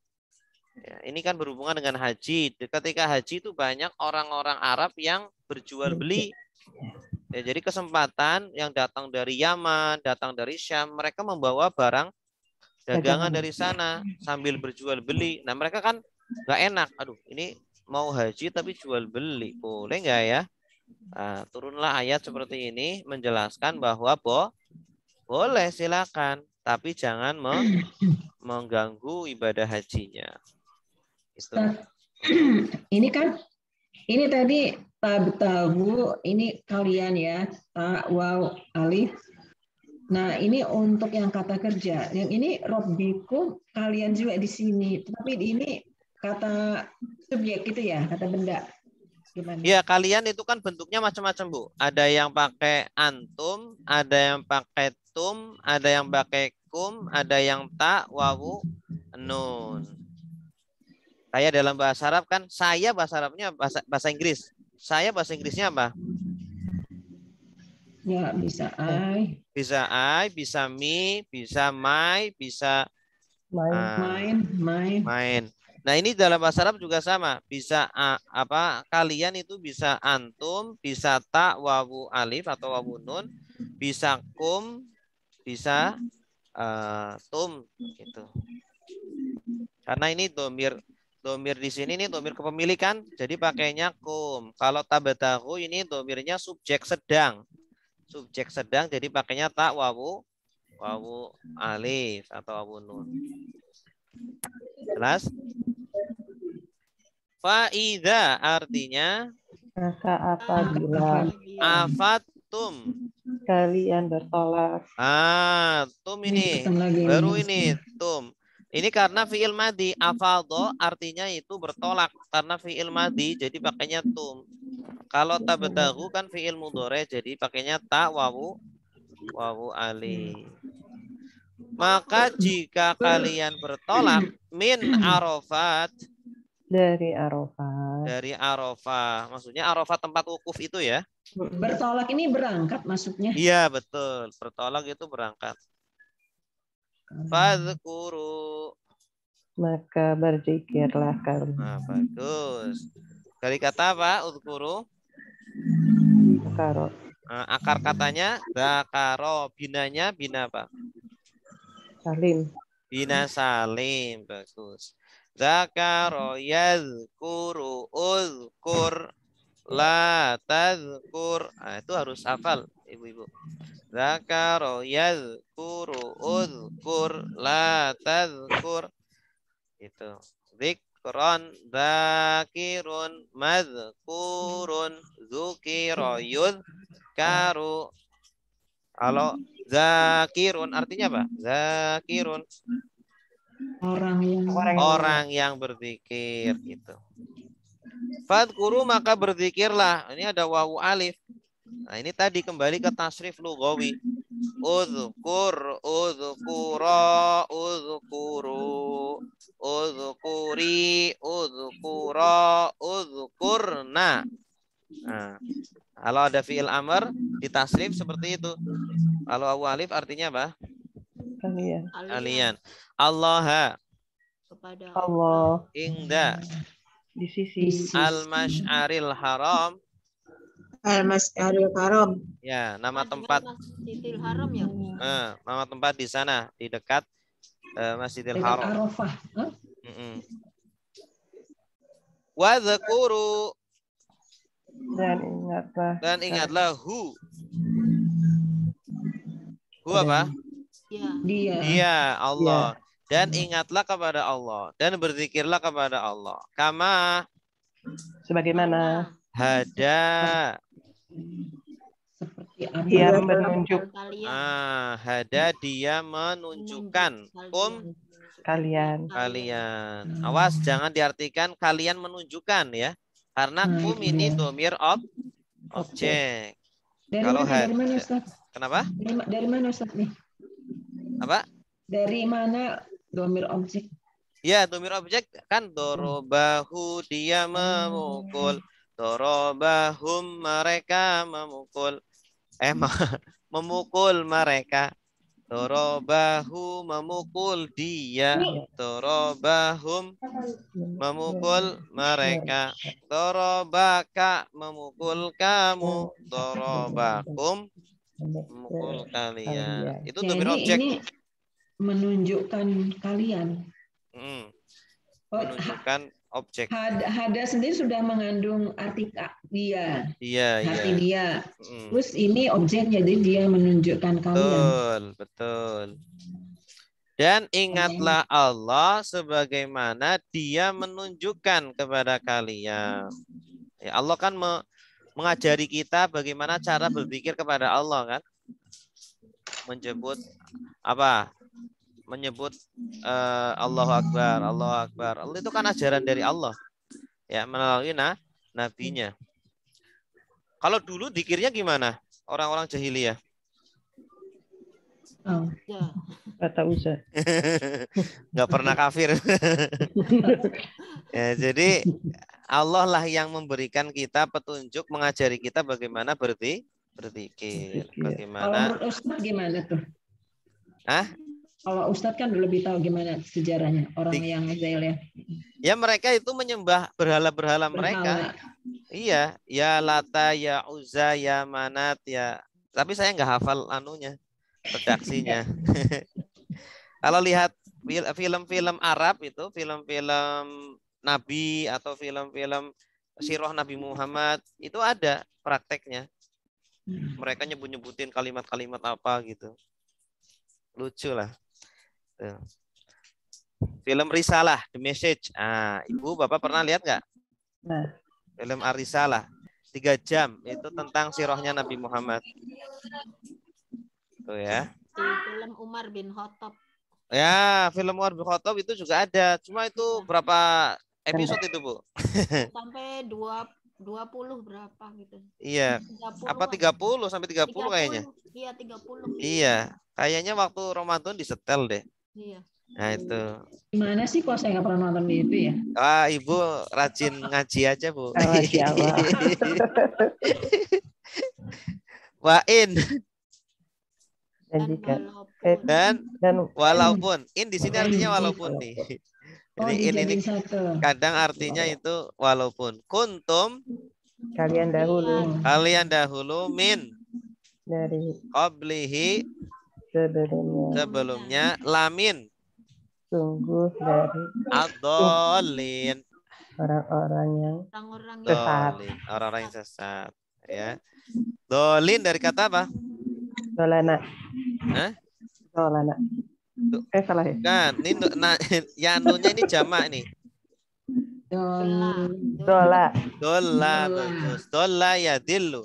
Ya, ini kan berhubungan dengan haji. Ketika haji itu banyak orang-orang Arab yang berjual beli. Ya, jadi kesempatan yang datang dari Yaman, datang dari Syam, mereka membawa barang dagangan dari sana sambil berjual beli. Nah, mereka kan nggak enak. Aduh, ini mau haji tapi jual beli. Boleh nggak ya? Nah, turunlah ayat seperti ini menjelaskan bahwa boleh silakan, tapi jangan mengganggu ibadah hajinya. Itu. Ini kan, ini tadi tabtagu, ini kalian ya, ta waw alif. Nah, ini untuk yang kata kerja. Yang ini robbikum, kalian juga di sini. Tapi ini kata subjek gitu ya, kata benda. Gimana? Ya, kalian itu kan bentuknya macam-macam, Bu. Ada yang pakai antum, ada yang pakai tum, ada yang pakai kum, ada yang ta, wawu, nun. Kayak dalam bahasa Arab kan, saya bahasa Arabnya bahasa Inggris. Saya bahasa Inggrisnya apa? Ya, bisa I. Bisa I, bisa me, bisa my, bisa main. Nah, ini dalam bahasa Arab juga sama. Bisa kalian itu bisa antum, bisa ta wawu alif atau wawu nun, bisa kum, bisa tum gitu. Karena ini domir di sini ini domir kepemilikan, jadi pakainya kum. Kalau tabtaghu ini domirnya subjek sedang. Subjek sedang jadi pakainya ta wawu alif atau wawu nun. Jelas? Faida artinya maka apabila afatum kalian bertolak. Tum ini baru ini tum. Ini karena fi'il madi, afadho artinya itu bertolak karena fi'il madi jadi pakainya tum. Kalau tabtaghu kan fi'il mudhari jadi pakainya ta wawu alif. Maka jika kalian bertolak min Arafat dari Arafah. Maksudnya Arafah tempat wukuf itu ya. Bertolak ini berangkat maksudnya. Iya, betul. Bertolak itu berangkat. Fadzkuru. Maka berzikirlah kalian. Nah, bagus. Dari kata apa? Udzkuru. Zakaro. Akar katanya zakaro, binanya bina apa? Salim. Bina salim, bagus. Zakaro yazkuru uzkur la tazkur. Nah, itu harus hafal ibu-ibu. Zakaro yazkuru uzkur la tazkur. Itu. Zikron zakirun mazkurun zukiro yuzkaru. Kalau zakirun artinya apa? Zakirun orang yang berzikir gitu. Fadkuru maka berzikirlah. Ini ada wawu alif. Nah, ini tadi kembali ke tasrif lughawi. Uzkur, uzkura, uzkuru, uzkuri, uzkura, uzkurna. Nah, kalau ada fi'il amr di tasrif seperti itu. Kalau wawu alif artinya apa? Kalian. Kalian. Allah Kepada Allah. Ingda Di sisi. Al-Mash'aril Haram. Al-Mas'aril Haram. Ya, nama tempat. Masjidil Haram ya. Nama tempat di sana di dekat Masjidil Dekat Haram. Arafah. Hah? Wa dzakuru Dan ingatlah hu. Hu apa? Ya. Dia. Allah. Dan ingatlah kepada Allah dan berzikirlah kepada Allah. Kama sebagaimana hada. Seperti apa? Dia menunjuk Hada dia menunjukkan. kalian. Awas jangan diartikan kalian menunjukkan ya. Karena kum ini domir objek. Dari mana Ustaz? Kenapa? Dari mana Ustaz nih? Apa? Dari mana domir objek? Ya, domir objek kan dorobahu dia memukul. Dorobahum mereka memukul. Memukul mereka. Dorobahu memukul dia. Dorobahum memukul mereka. Dorobaka memukul kamu. Dorobakum memukul kalian. Itu domir objek. Ini menunjukkan kalian. Menunjukkan objek. Hada sendiri sudah mengandung arti dia. Iya. Dia. Terus ini objeknya, jadi dia menunjukkan kalian. Betul. Dan ingatlah Allah sebagaimana dia menunjukkan kepada kalian. Ya, Allah kan mengajari kita bagaimana cara berzikir kepada Allah kan. Menyebut apa? Menyebut Allahu Akbar, Allahu Akbar. Allah itu kan ajaran dari Allah. Ya, melalui nabinya. Kalau dulu zikirnya gimana? Orang-orang jahiliyah. Kata Ustaz. Nggak pernah kafir. Ya, jadi Allah lah yang memberikan kita petunjuk, mengajari kita bagaimana berzikir. Bagaimana? Kalau Ustaz gimana tuh? Kalau Ustadz kan lebih tahu gimana sejarahnya orang yang Israel ya. Ya mereka itu menyembah berhala-berhala mereka. Iya, ya Lata, ya Uzza, ya Manat, ya. Tapi saya nggak hafal anunya, redaksinya. Kalau lihat film-film Arab itu, film-film Nabi atau film-film sirah Nabi Muhammad itu ada prakteknya. Mereka nyebut-nyebutin kalimat-kalimat apa gitu. Lucu lah. Film Risalah, The Message. Ibu, Bapak pernah lihat nggak? Film Ar-Risalah. 3 jam. Itu tentang sirahnya Nabi Muhammad. Tuh ya. Film Umar bin Khattab. Ya, film Umar bin Khattab itu juga ada. Cuma itu berapa episode itu, Bu? Sampai 20 berapa gitu. Iya. 30 apa 30 sampai 30 kayaknya? Iya, 30. Iya. Kayaknya waktu Ramadan disetel deh. Iya. Nah itu. Gimana sih kok saya nggak pernah nonton di itu ya? Ibu rajin ngaji aja, Bu. Masya Allah. Wain. Dan walaupun. In di sini artinya walaupun nih. Ini kadang artinya itu walaupun. Kuntum Kalian dahulu Kalian dahulu min dari qablihi sebelumnya. sebelumnya lamin Sungguh dari ad-dallin. orang-orang yang Orang-orang yang Sesat. Dolin, orang-orang yang sesat. Ya. Dolin dari kata apa? dolana. Hah? Dolana. Salah ya? Kan, ini ya nunya ini jamak nih. dola. Dola. Dola, Dola. bagus. Dola ya dillu.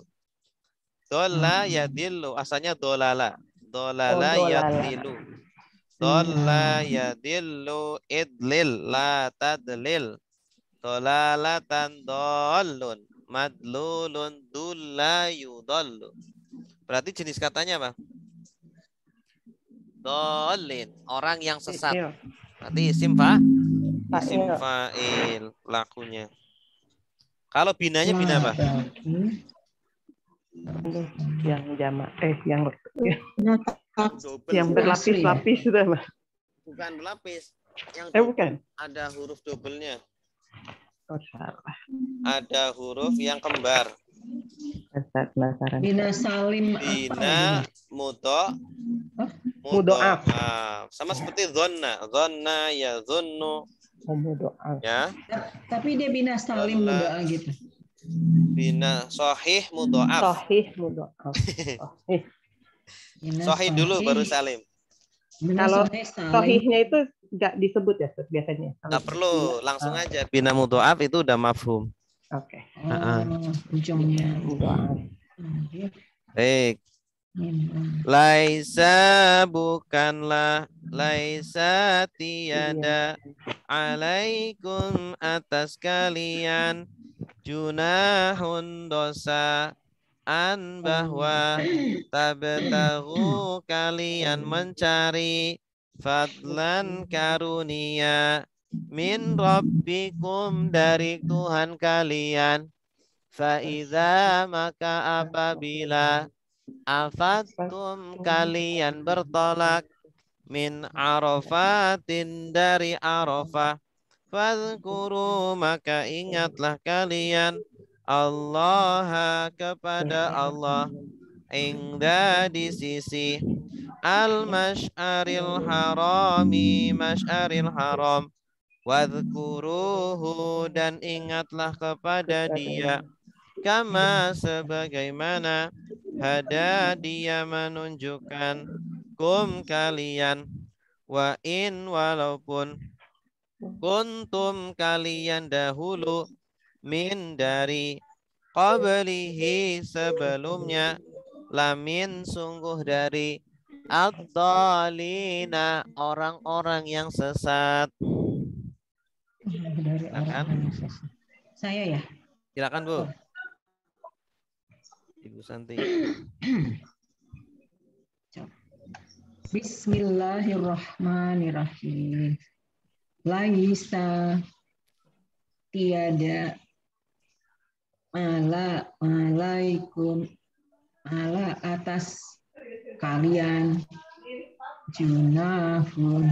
Dola ya dillu. Asalnya dolala. Dolala Oh, ya dolala. dilu. Dola ya dillu idlil la tadlil. Dolalatan dollun. Madlulun dulla yudallu. Berarti jenis katanya apa? Dolin, orang yang sesat. Iya. Berarti isim fa? Isim Fa'il. fa'il pelakunya. Kalau binanya bina apa? Aduh, yang jamak. Yang Double. yang berlapis-lapis sudah, Mas. Bukan berlapis. Yang Bukan. ada huruf doublenya. Oh, salah. Ada huruf yang kembar. Penasaran. Bina salim apa? Bina mudo. Mudoaf. Sama seperti zonna. Zonna ya zunnu. Mudoaf. Ya. Tapi dia bina salim Dola. muda gitu. Bina sahih mudoaf. Sahih mudoaf. Sahih. Bina Sahih dulu sahih. baru salim. Bina Kalau sahih salim. sahihnya itu nggak disebut ya biasanya. Nggak perlu, langsung aja. Bina mudoaf itu udah mafhum. Oke. Ujungnya. Mudoaf. Baik. Laisa bukanlah, laisa tiada, alaikum atas kalian, junahun dosa, an bahwa tabtahu kalian mencari, fadlan karunia, min rabbikum dari Tuhan kalian, faiza maka apabila afattum kalian bertolak min arafatin dari Arafah, fadhkuru maka ingatlah kalian Allah kepada Allah ingda di sisi al-masy'aril harami masy'aril haram, wadhkuruhu dan ingatlah kepada dia kama sebagaimana hada dia menunjukkan kum kalian wa in walaupun kuntum kalian dahulu min dari qablihi sebelumnya lamin sungguh dari ad-dhalina orang-orang yang sesat. Dari orang-orang yang sesat. Saya ya. Silakan Bu. Ibu Santi. Bismillahirrahmanirrahim. Laisa tiada alaikum ala atas kalian junahun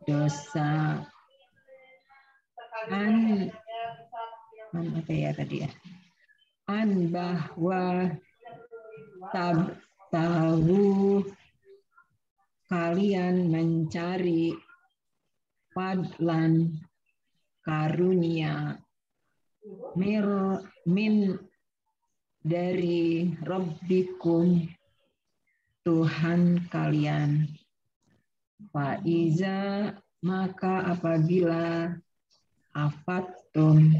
dosa an apa ya tadi ya? An bahwa tahu kalian mencari fadlan karunia min dari Rabbikum Tuhan kalian, faiza maka apabila afattum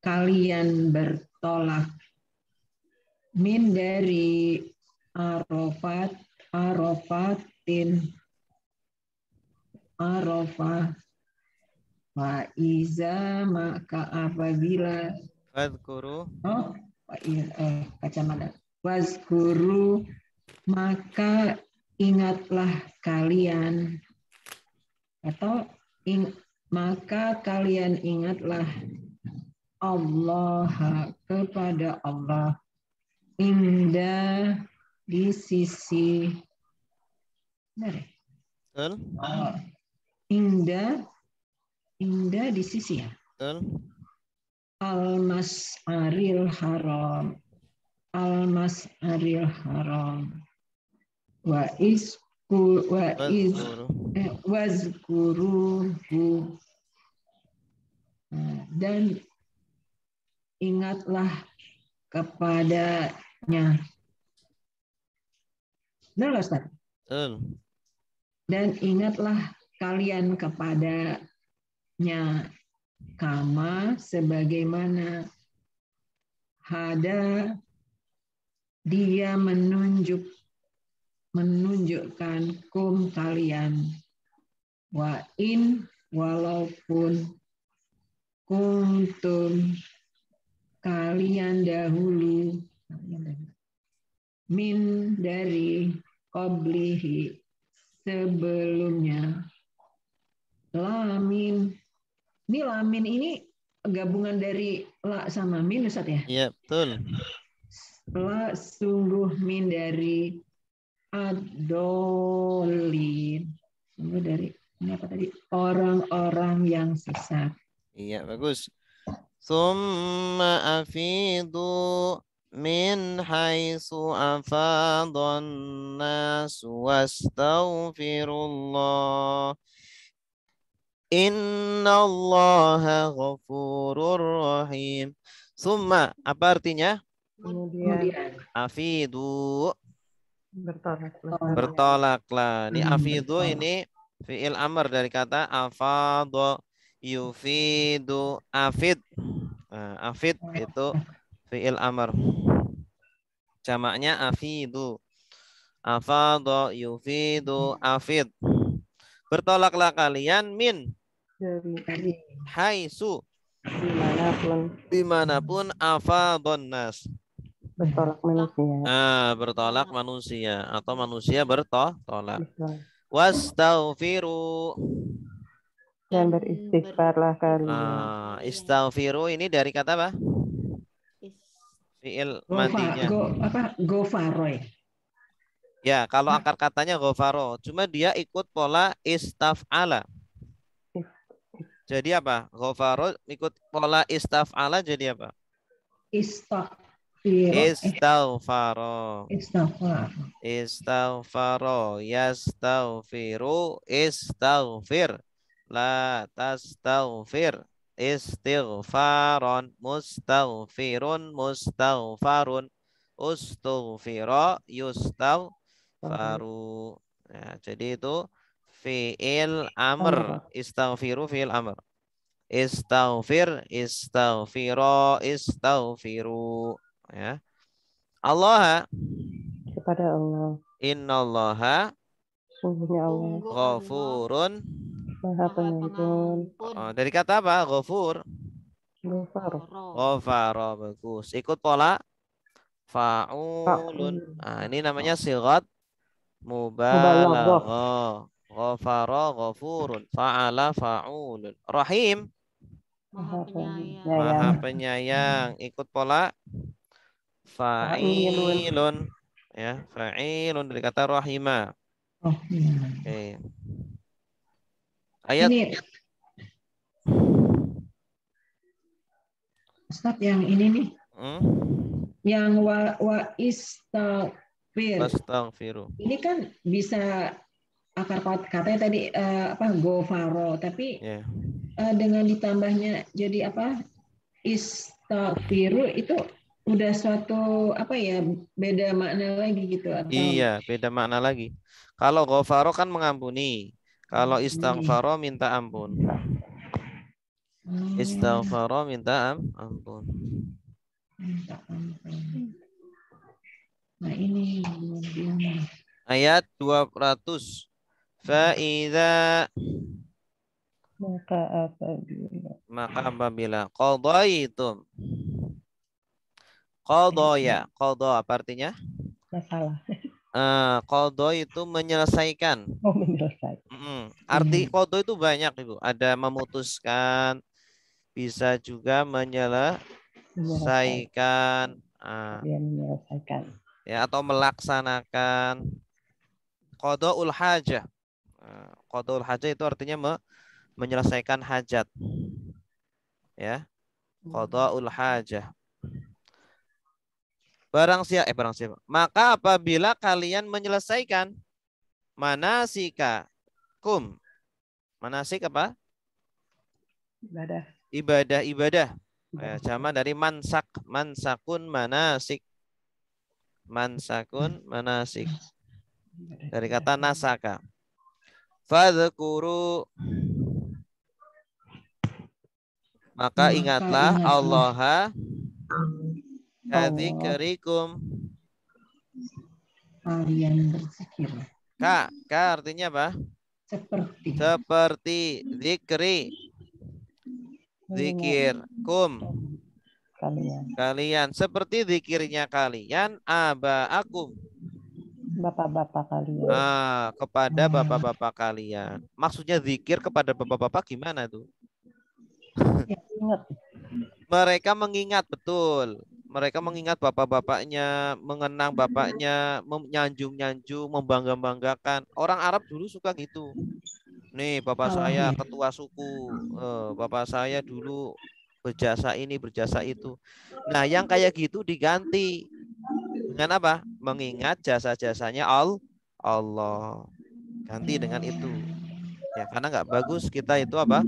kalian bertolak min dari Arafatin Arafah, faiza maka apabila Wadhkuru kacamata wazkuru maka ingatlah kalian atau maka kalian ingatlah Allah kepada Allah inda di sisi inda di sisi ya al-mas'aril haram. Al-mas'aril haram. Wa isku wa is wazkuruhu. Dan ingatlah kepadanya. Benar nggak, Ustaz? Betul. Dan ingatlah kalian kepadanya kama sebagaimana hada dia menunjukkan kum kalian wa in walaupun kuntum kalian dahulu min dari qablihi sebelumnya lamin. Ini lamin ini gabungan dari la sama min, Ustaz ya? Iya, betul. La sungguh min dari adolin. Sungguh dari ini apa tadi? Orang-orang yang sesat. Iya, bagus. Tsumma afidu min haitsu afadhan nas wastaghfirullah. Innallaha ghafurur rahim. Summa, apa artinya? Kemudian Afidu, bertolak. bertolaklah. Ini afidu ini fi'il amr dari kata afadha yufidu afid. Nah, afid itu fi'il amr. Jamaknya afidu. Afadha yufidu afid. Bertolaklah kalian min Dari haitsu dimanapun dimanapun afadhan nas. bertolak manusia. Bertolak manusia atau manusia bertolak. Islam. Wastaghfiru. Dan beristighfarlah kalian. Istaghfiru ini dari kata apa? Fi'il madinya. Gofaroy. Ya, kalau akar katanya ghafaro, cuma dia ikut pola istaf'ala. Jadi apa? Ghafaro ikut pola istaf'ala jadi apa? Istaghfaro. Istaghfaro. Yastaghfiru. Istaghfir. La tastaghfir. Istighfaron. Mustaghfirun. Mustaghfarun. Ustughfira. Yustaghfaru. Ya, jadi itu fi'il amr. Istaghfiru fi'il amr. Istaghfir, istaghfiro, istaghfiru. Ya. Allah, Kepada Allah. innallaha Sungguhnya Allah ghafurun. Maha Pengampun. Dari kata apa? Ghafur. Ghafaro, bagus. Ikut pola fa'ulun. Nah, ini namanya sighat mubalaghah. Ghafaro, ghafurun. Fa'ala, fa'ulun. Rahim. Maha penyayang. Ikut pola fa'ilun. Ya, fa'ilun dari kata rahima. Oke. Ayat Ini Ustaz yang ini nih. Yang wa istaghfir. Astaghfiru. Ini kan bisa akar katanya tadi gofaro, tapi dengan ditambahnya jadi apa? Istaghfiru itu udah suatu beda makna lagi gitu atau? Iya, beda makna lagi. Kalau ghafaro kan mengampuni. Kalau istaghfaro minta ampun. Istaghfaro minta ampun. Minta ampun. Nah ini ayat 200. Fa'idza maka apabila qadaitum. Qadaya, qada apa artinya? Masalah. Qada itu menyelesaikan. Menyelesaikan. Arti qada itu banyak Ibu. Ada memutuskan, bisa juga menyelesaikan. Menyelesaikan. Ya, atau melaksanakan. Qadaul hajah. Qadaul hajah itu artinya menyelesaikan hajat. Ya. Qada'ul hajah. Barang siapa. Maka apabila kalian menyelesaikan manasikakum. Manasik apa? Ibadah. Ibadah. Jamak dari mansak. Mansakun manasik. Mansakun manasik. Dari kata nasaka. Fadhkuru. Maka ingatlah Allah kadzikrikum. Kalian berzikir. Ka artinya apa? Seperti zikri. Zikir kum kalian seperti zikirnya kalian abaakum Bapak-bapak kalian. kepada bapak-bapak kalian. Maksudnya zikir kepada bapak-bapak gimana tuh? Ya, ingat. Mereka mengingat, betul. Mereka mengingat bapak-bapaknya, mengenang bapaknya, menyanjung-nyanjung, membangga-banggakan. Orang Arab dulu suka gitu. Nih bapak saya ketua suku, bapak saya dulu berjasa ini, berjasa itu. Nah yang kayak gitu diganti dengan apa? Mengingat jasa-jasanya Allah. Ganti dengan itu. Ya karena nggak bagus kita itu apa?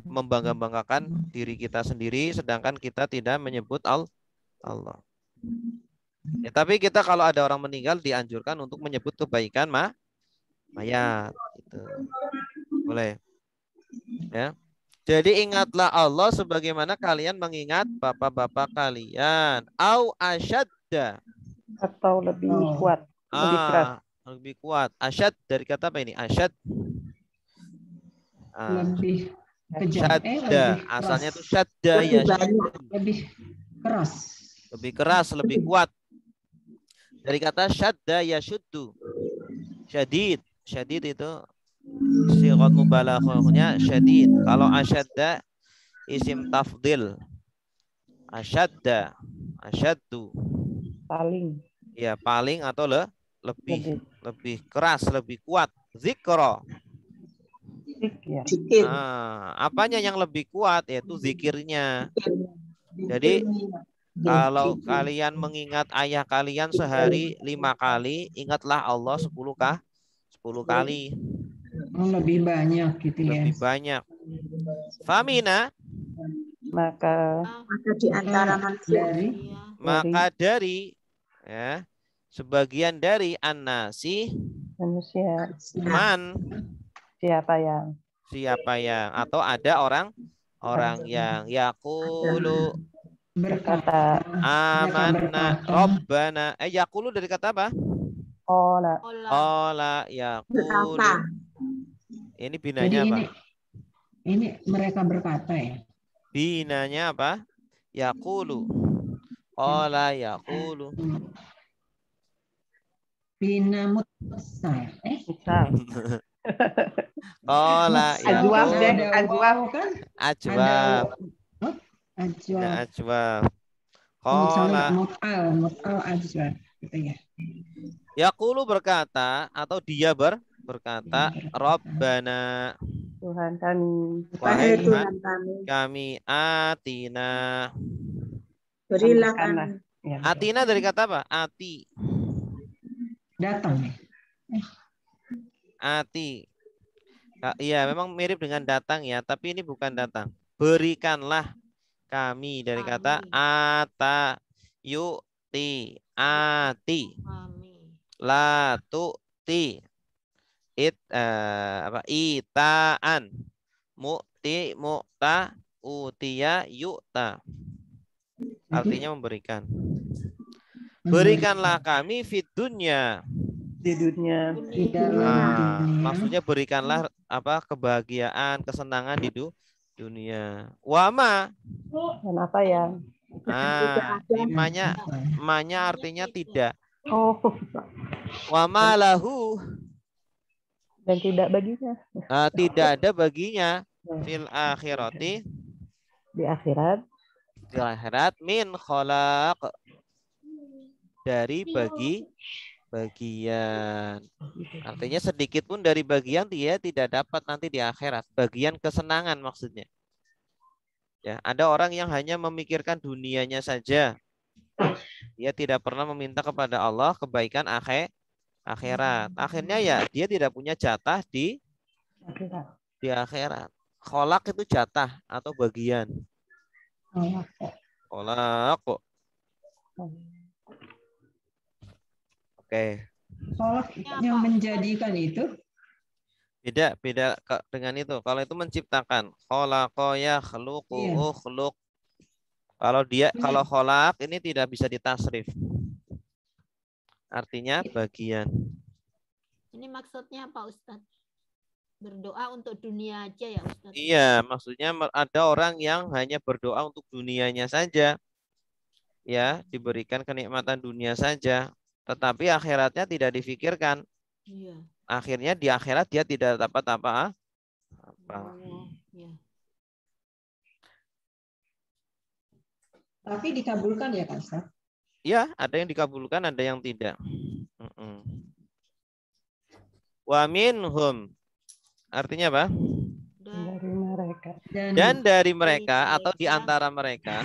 Membangga-banggakan diri kita sendiri, sedangkan kita tidak menyebut Allah. Ya, tapi kita kalau ada orang meninggal dianjurkan untuk menyebut kebaikan mayat. Gitu. Boleh. Ya. Jadi ingatlah Allah sebagaimana kalian mengingat bapak-bapak kalian. Au asyadda. Atau lebih kuat. Lebih keras. Lebih kuat. Asyad dari kata apa ini? Asyad. Lebih kejam. Syadda. Asalnya itu syadda ya. Lebih keras. Lebih keras, lebih kuat. Dari kata syadda ya syuddu. Syadid. Syadid itu sigat mubalaghahnya syadid. Kalau asyadda isim tafdil. Asyadda, asyaddu. Paling. Ya, paling atau lebih keras, lebih kuat. Zikra. Zikir. Apanya yang lebih kuat? Yaitu zikirnya. Jadi kalau kalian mengingat ayah kalian sehari 5 kali, ingatlah Allah 10 kali. Lebih banyak gitu ya. Lebih banyak. Famina. Maka di antara manusia. Maka dari ya, sebagian dari annasi manusia. Man. Siapa yang atau ada orang yang yaqulu berkata amanna rabbana. Yaqulu dari kata apa? Ola yaqulu. Ini binanya apa? Ini mereka berkata ya. Binanya apa? Yaqulu. Ola yaqulu. Bina mutsal. Ola ajwab deh, ajwab kan? Ajwab. Ajwab. Ola mut'al ajwab gitu ya. Yaqulu berkata atau dia berkata Rabbana, Tuhan kami, wahai Tuhan kami, atina, berilah kami. Atina dari kata apa? Ati. Datang. Ati. Iya, memang mirip dengan datang ya, tapi ini bukan datang. Berikanlah kami dari kata ata, yu'ti, ati. La tu'ti. Itaan. Mu'ti, mu'ta, utiya, yu'ta. Artinya memberikan. Berikanlah kami fit dunya. Di dunia. Maksudnya berikanlah apa kebahagiaan, kesenangan di dunia. Wama. Dan apa yang? Manya artinya tidak. Wama lahu. Dan tidak baginya. Tidak ada baginya fil akhirati. Di akhirat. Di akhirat min khalaq. Dari bagian. Artinya sedikit pun dari bagian dia tidak dapat nanti di akhirat. Bagian kesenangan maksudnya. Ya, ada orang yang hanya memikirkan dunianya saja. Dia tidak pernah meminta kepada Allah kebaikan akhirat. Akhirnya ya dia tidak punya jatah Akhirat. di akhirat. Kholak itu jatah atau bagian. Oh, Kholak kok. Oke. Tolak yang menjadikan itu. Beda dengan itu. Kalau itu menciptakan. Khalaqa yakhluqu Iya. ukhluq. Kalau kholak ini tidak bisa ditasrif. Artinya bagian. Ini maksudnya apa Ustadz? Berdoa untuk dunia aja ya Ustadz? Iya, maksudnya ada orang yang hanya berdoa untuk dunianya saja. Ya, diberikan kenikmatan dunia saja. Tetapi akhiratnya tidak difikirkan. Iya. Akhirnya di akhirat dia tidak dapat apa-apa. Oh, ya. Tapi dikabulkan ya Kak Ustaz? Ya, ada yang dikabulkan, ada yang tidak. Wa minhum. Artinya apa? Dari mereka. Dan dari mereka atau di antara mereka,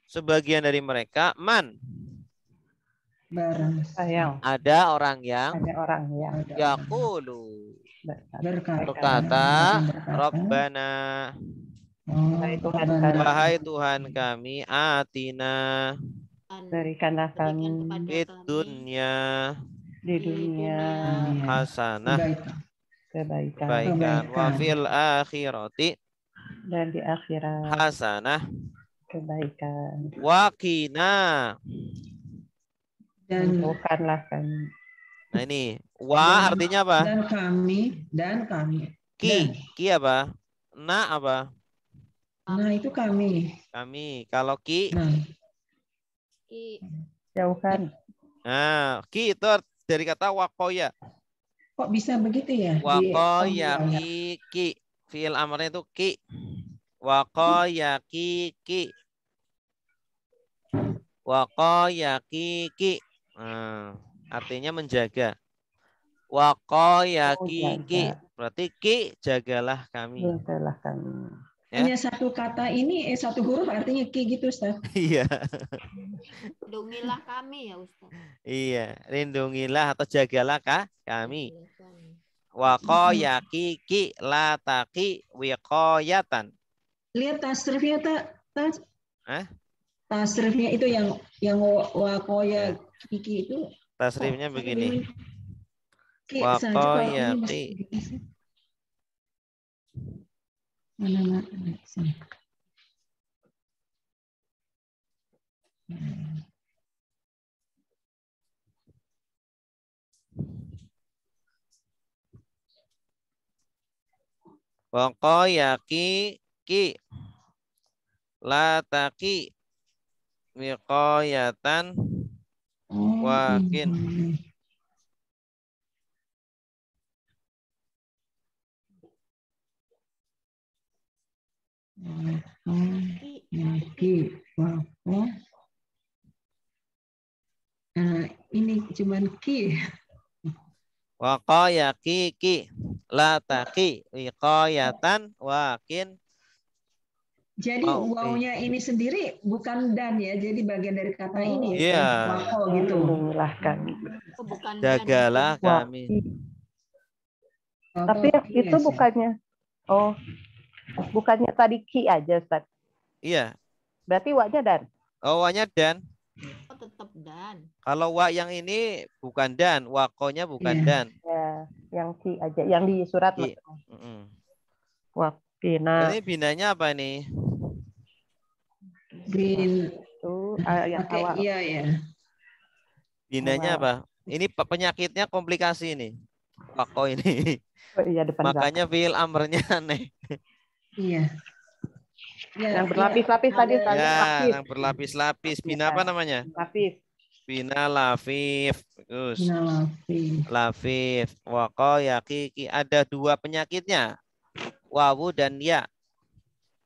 sebagian dari mereka man. Sayang. Ada orang yang yaqulu berkata, Rabbana, wahai Tuhan kami, atina, berikanlah kami fid dunya di dunia hasanah, kebaikan, wa fil akhirati, dan di akhirat hasanah, kebaikan, wa qina, Dan jauhkanlah kami. nah ini wa artinya apa? Dan kami. Ki apa? Na apa? Nah itu kami. Kami. Kalau ki? Nah. Jauhkan. Nah, ki itu dari kata wakoya. Kok bisa begitu ya? Wakoya ki. Fi'il amarnya itu ki. Wakoya ki. Wakoya ki. Nah, artinya menjaga. Wakoya ki. Berarti ki jagalah kami. Jagalah kami. Ya? Hanya satu kata ini, satu huruf artinya ki gitu Ustaz. Iya. Lindungilah kami ya Ustaz. Iya, lindungilah atau jagalah kami. Wakoya ki lataki wikoyatan. Lihat tasrifnya tak? Tasrifnya itu yang wakoya kiki itu. Tasrifnya begini. Wakoya ki. Mana? Wakoya ki lataki wikoyatan wakin. Ini cuman ki. Wakoya ki lataki wikoyatan wakin. Jadi wawnya ini sendiri bukan dan ya, jadi bagian dari kata ini. Iya. Wako gitu. Lindungilah kami. Jagalah kami. Tapi itu bukannya, bukannya tadi ki aja Ustaz. Iya. Berarti wa-nya dan. Oh, wa-nya dan. Tetap dan. Kalau wa yang ini bukan dan, wakonya bukan dan. Ya, yang ki aja, yang di surat. Wakina. Ini binanya apa nih? Bin itu yang awal. Iya ya. Binanya apa? Ini penyakitnya komplikasi nih. Wako ini. Oh, iya, depan makanya fi'il amrnya aneh. Iya. Ya, yang berlapis-lapis tadi. Ya, yang berlapis-lapis. Bina apa namanya? Lapis. Bina lafif. Terus. Bina lafif. Wako ya kiki. Ada dua penyakitnya. Wawu dan ya.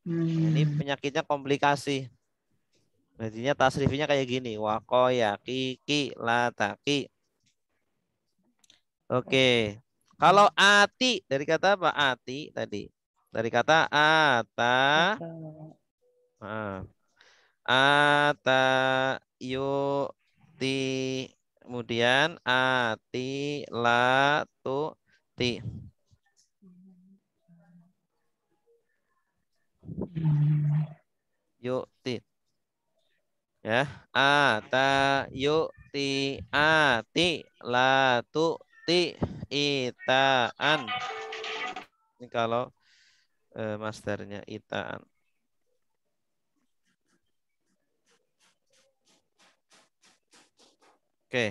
Ini penyakitnya komplikasi. Jadinya tasrifnya kayak gini. Wako ya kiki lataki. Oke. Kalau ati dari kata apa? Ati tadi. Dari kata ata Ata yu'ti. Kemudian ati la tu ti. Yu'ti. Ya, ata yu'ti ati la tu ti itaan. Ini kalau masternya itaan. Oke.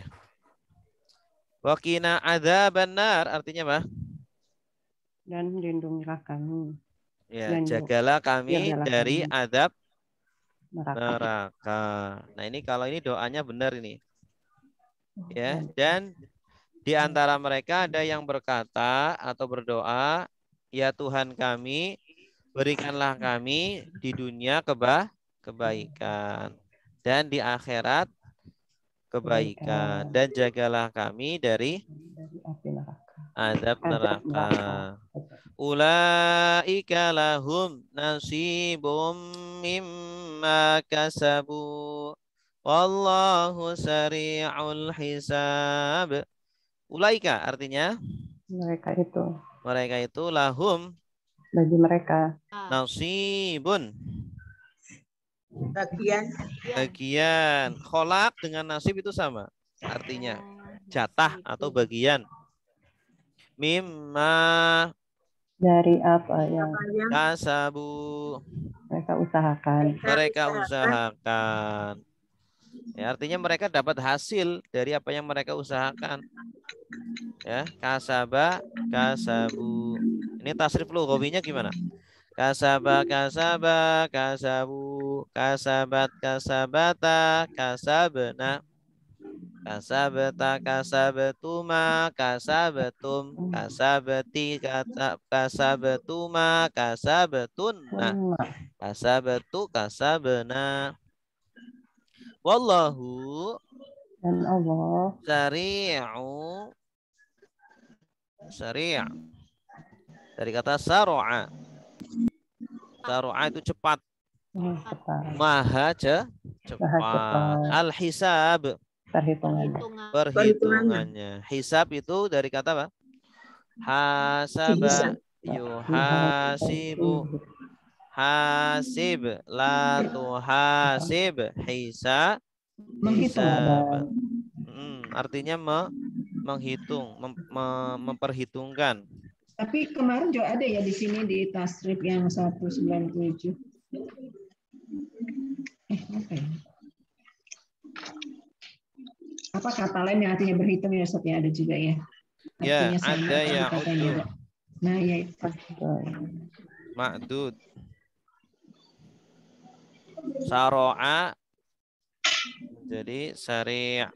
Wakina adzaban nar artinya apa? Dan lindungilah kami. Ya, Dan jagalah kami jagalah dari kami. azab Neraka. neraka. Nah, ini kalau ini doanya benar ini. Ya, Dan dan di antara mereka ada yang berkata atau berdoa, ya Tuhan kami, berikanlah kami di dunia kebaikan dan di akhirat kebaikan dan jagalah kami dari api neraka. azab neraka. Ulaika lahum nasibum mimma kasabu. Wallahu sari'ul hisab. Ulaika artinya Mereka itu lahum bagi mereka nasibun. Bagian. Kholak dengan nasib itu sama. Artinya jatah atau bagian. Mimma dari apa yang kasabu. mereka usahakan. Ya, artinya mereka dapat hasil dari apa yang mereka usahakan. Ya, kasabu. Ini tasrif lughawinya gimana? Kasaba, kasabu, kasabat, kasabata, kasabna, kasabata, kasabetuma, kasabetum, kasabeti, kasabetuma, kasabetunna, kasabetu, kasabna. Wallahu dan Allah sari' dari kata saro'a. Saro'a itu cepat. Maha cepat. Al-hisab perhitungannya. Hisab itu dari kata apa? Hasaba yuhasibu. Hasib la tuhasib hisab. Artinya menghitung, memperhitungkan. Tapi kemarin juga ada ya di sini di tasrif yang 197. Apa ya? Apa kata lain yang artinya berhitung ya Ustaz ya, ada juga ya. Artinya ya, ada ya utuh. Nah, ya itu. Ma'dud. Saro'a jadi sari'.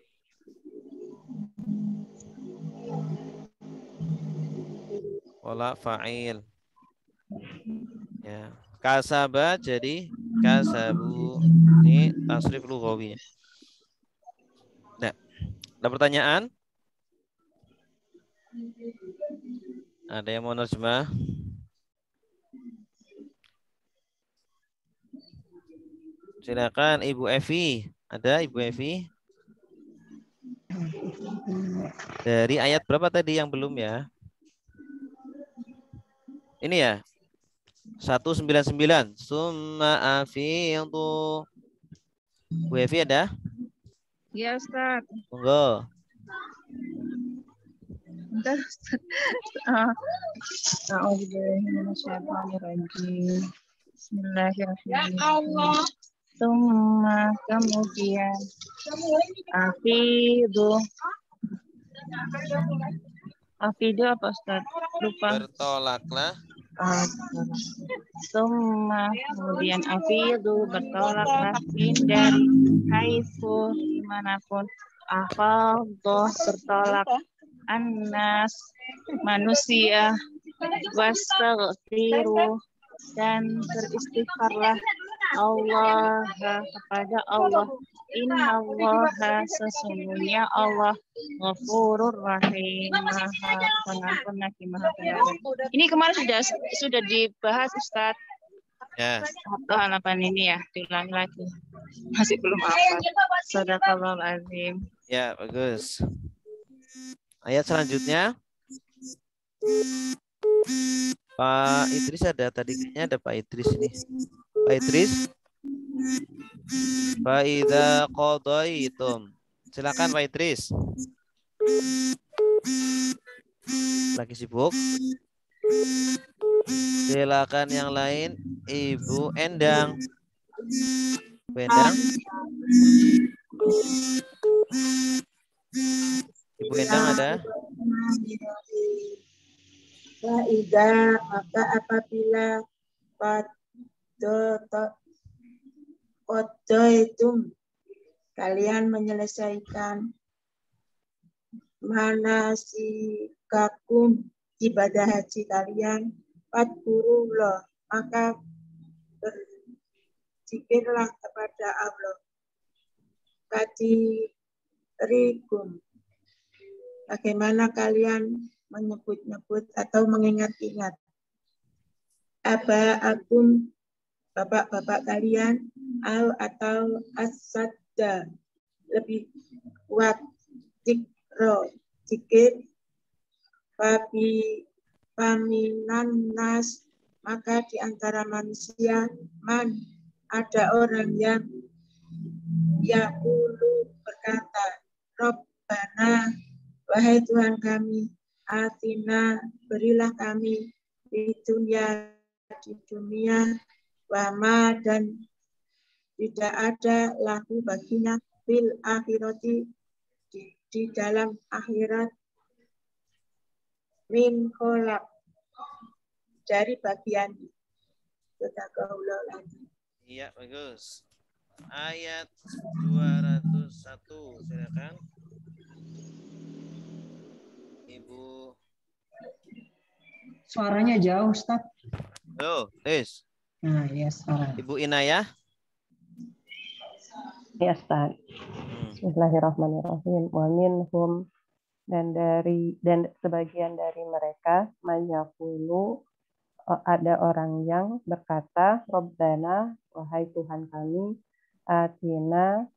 Wala fa'il. Ya. Kasaba jadi kasabu. Ini tasrif lughawinya. Nah, ada pertanyaan? Ada yang mau nerjemah? Silakan Ibu Evi. Ada Ibu Evi? Dari ayat berapa tadi yang belum ya? Ini ya. 199. Summa afidu. Bu Evi ada? Ya Ustaz. Monggo. Bentar Ustaz. Bismillahirrahmanirrahim. Ya Allah. Summa kemudian afidu. Afidu apa Ustaz? Lupa. Bertolaklah. Summa kemudian afidu bertolaklah dari haitsu dimanapun afadhu bertolak annas manusia wastaghfiru dan beristighfarlah Allah kepada Allah. Innallaha sesungguhnya Allah Ghafurur Rahim, Maha Pengampun lagi Maha Penyayang. Ini kemarin sudah dibahas Ustaz. Ya. Atau halaman ini ya, diulangi lagi. Masih belum hafal. Sadaqallahul azim. Ya, bagus. Ayat selanjutnya. Pak Idris ada tadi, kayaknya ada Pak Idris ini. Pak Idris. Fa idza qadaitum. Silakan Pak Idris. Lagi sibuk. Silakan yang lain, Ibu Endang. Ibu Endang. Ibu Endang ada? Faidah, maka apabila itu kalian menyelesaikan manasikakum, ibadah haji kalian, fadkurullah, maka berzikirlah kepada Allah. Kadirikum, bagaimana kalian menyebut-nyebut atau mengingat-ingat. Aba'akum, bapak-bapak kalian, atau as-sadda, lebih kuat zikro, zikir, paminan nas, maka di antara manusia ada orang yang yaqulu berkata, Rabbana, wahai Tuhan kami, atina, berilah kami di dunia, wama, dan tidak ada lahu baginya fil akhirati, di dalam akhirat, min kholak, dari bagian. Iya, bagus. Ayat 201, silakan. Ibu. Suaranya jauh, Ustaz. Oh, Lis. Nah, ya suara. Ibu Inayah. Ya, Ustaz. Bismillahirrahmanirrahim. Wa minhum, dan sebagian dari mereka mayaqulu, ada orang yang berkata, Rabbana, wahai Tuhan kami, atina,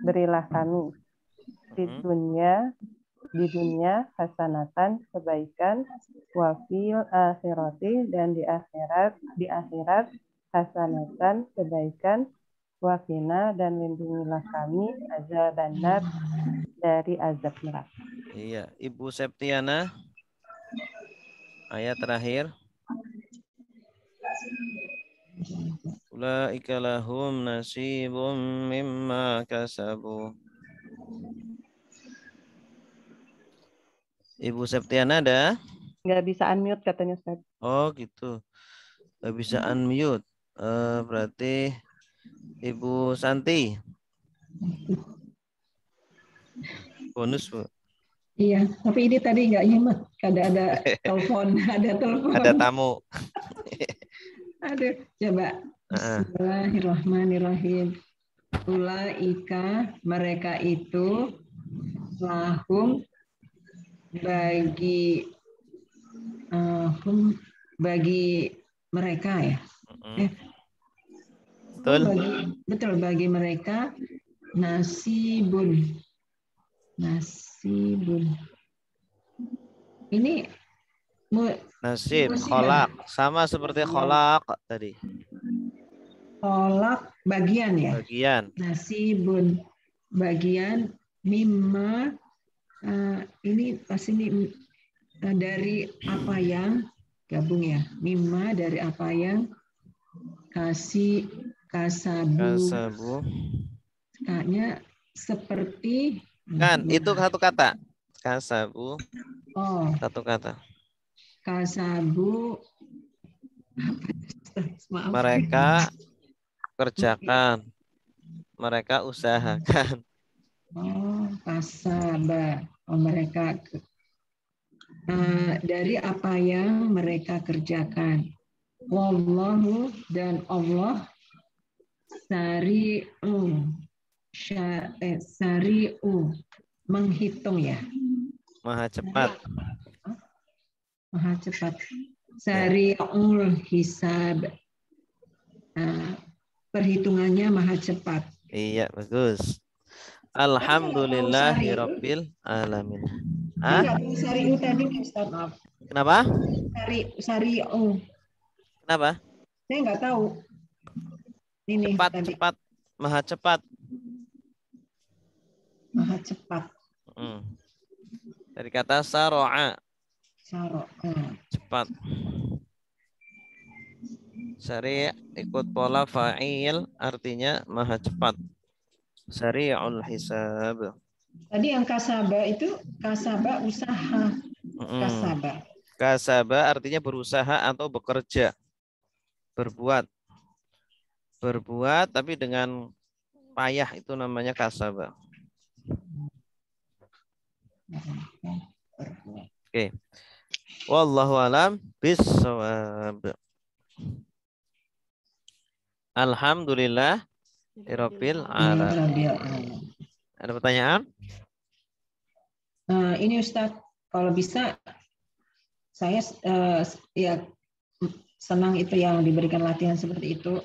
berilah kami di dunia hasanatan, kebaikan, wa fil akhirati, dan di akhirat hasanatan, kebaikan, wa qina, dan lindungilah kami azabannar, dari azab neraka. Iya, Ibu Septiana. Ayat terakhir. Ulaika lahum nasibum mimma kasabu. Ibu Septiana ada? Nggak bisa unmute katanya, Ustaz. Oh gitu. Nggak bisa unmute. Berarti Ibu Santi. Bonus, Bu. Iya, tapi ini tadi nggak nyimak. Ada telepon, ada telepon. Ada tamu. Ada. Coba. Bismillahirrahmanirrahim. Ulaika, mereka itu, lahum, bagi mereka ya. Betul. Betul, bagi mereka nasibun. Ini nasib, kholak, sama seperti kholak tadi. Kholak bagian ya. Bagian. Nasibun bagian, mimma, ini pas ini dari apa yang gabung ya. Mimma dari apa yang kasabu. Kayaknya seperti. Kan, itu satu kata. Kasabu. Oh. Satu kata. Kasabu. Maaf. Mereka kerjakan. Mereka usahakan. Oh, kasaba. Oh, mereka dari apa yang mereka kerjakan. Wallahu, dan Allah sari'u, menghitung ya. Maha cepat. Maha cepat. Sari'ul hisab. Perhitungannya maha cepat. Iya, bagus. Alhamdulillahirabbil alamin. Saya nggak tahu sari'u tadi, Ustaz, maaf. Kenapa? Sari'u. Kenapa? Saya nggak tahu. Ini Cepat, tadi. cepat, maha cepat. Maha cepat. Dari kata saro'a. Cepat. Sari' ikut pola fa'il, artinya maha cepat. Sari'ul hisab. Tadi yang kasaba itu kasaba usaha. Kasaba. Kasaba artinya berusaha atau bekerja. Berbuat. Berbuat tapi dengan payah, itu namanya kasaba. Oke. Wallahu alam bissawab. Alhamdulillah rabbil alamin. Ada pertanyaan? Ini Ustadz, kalau bisa saya ya senang itu yang diberikan latihan seperti itu.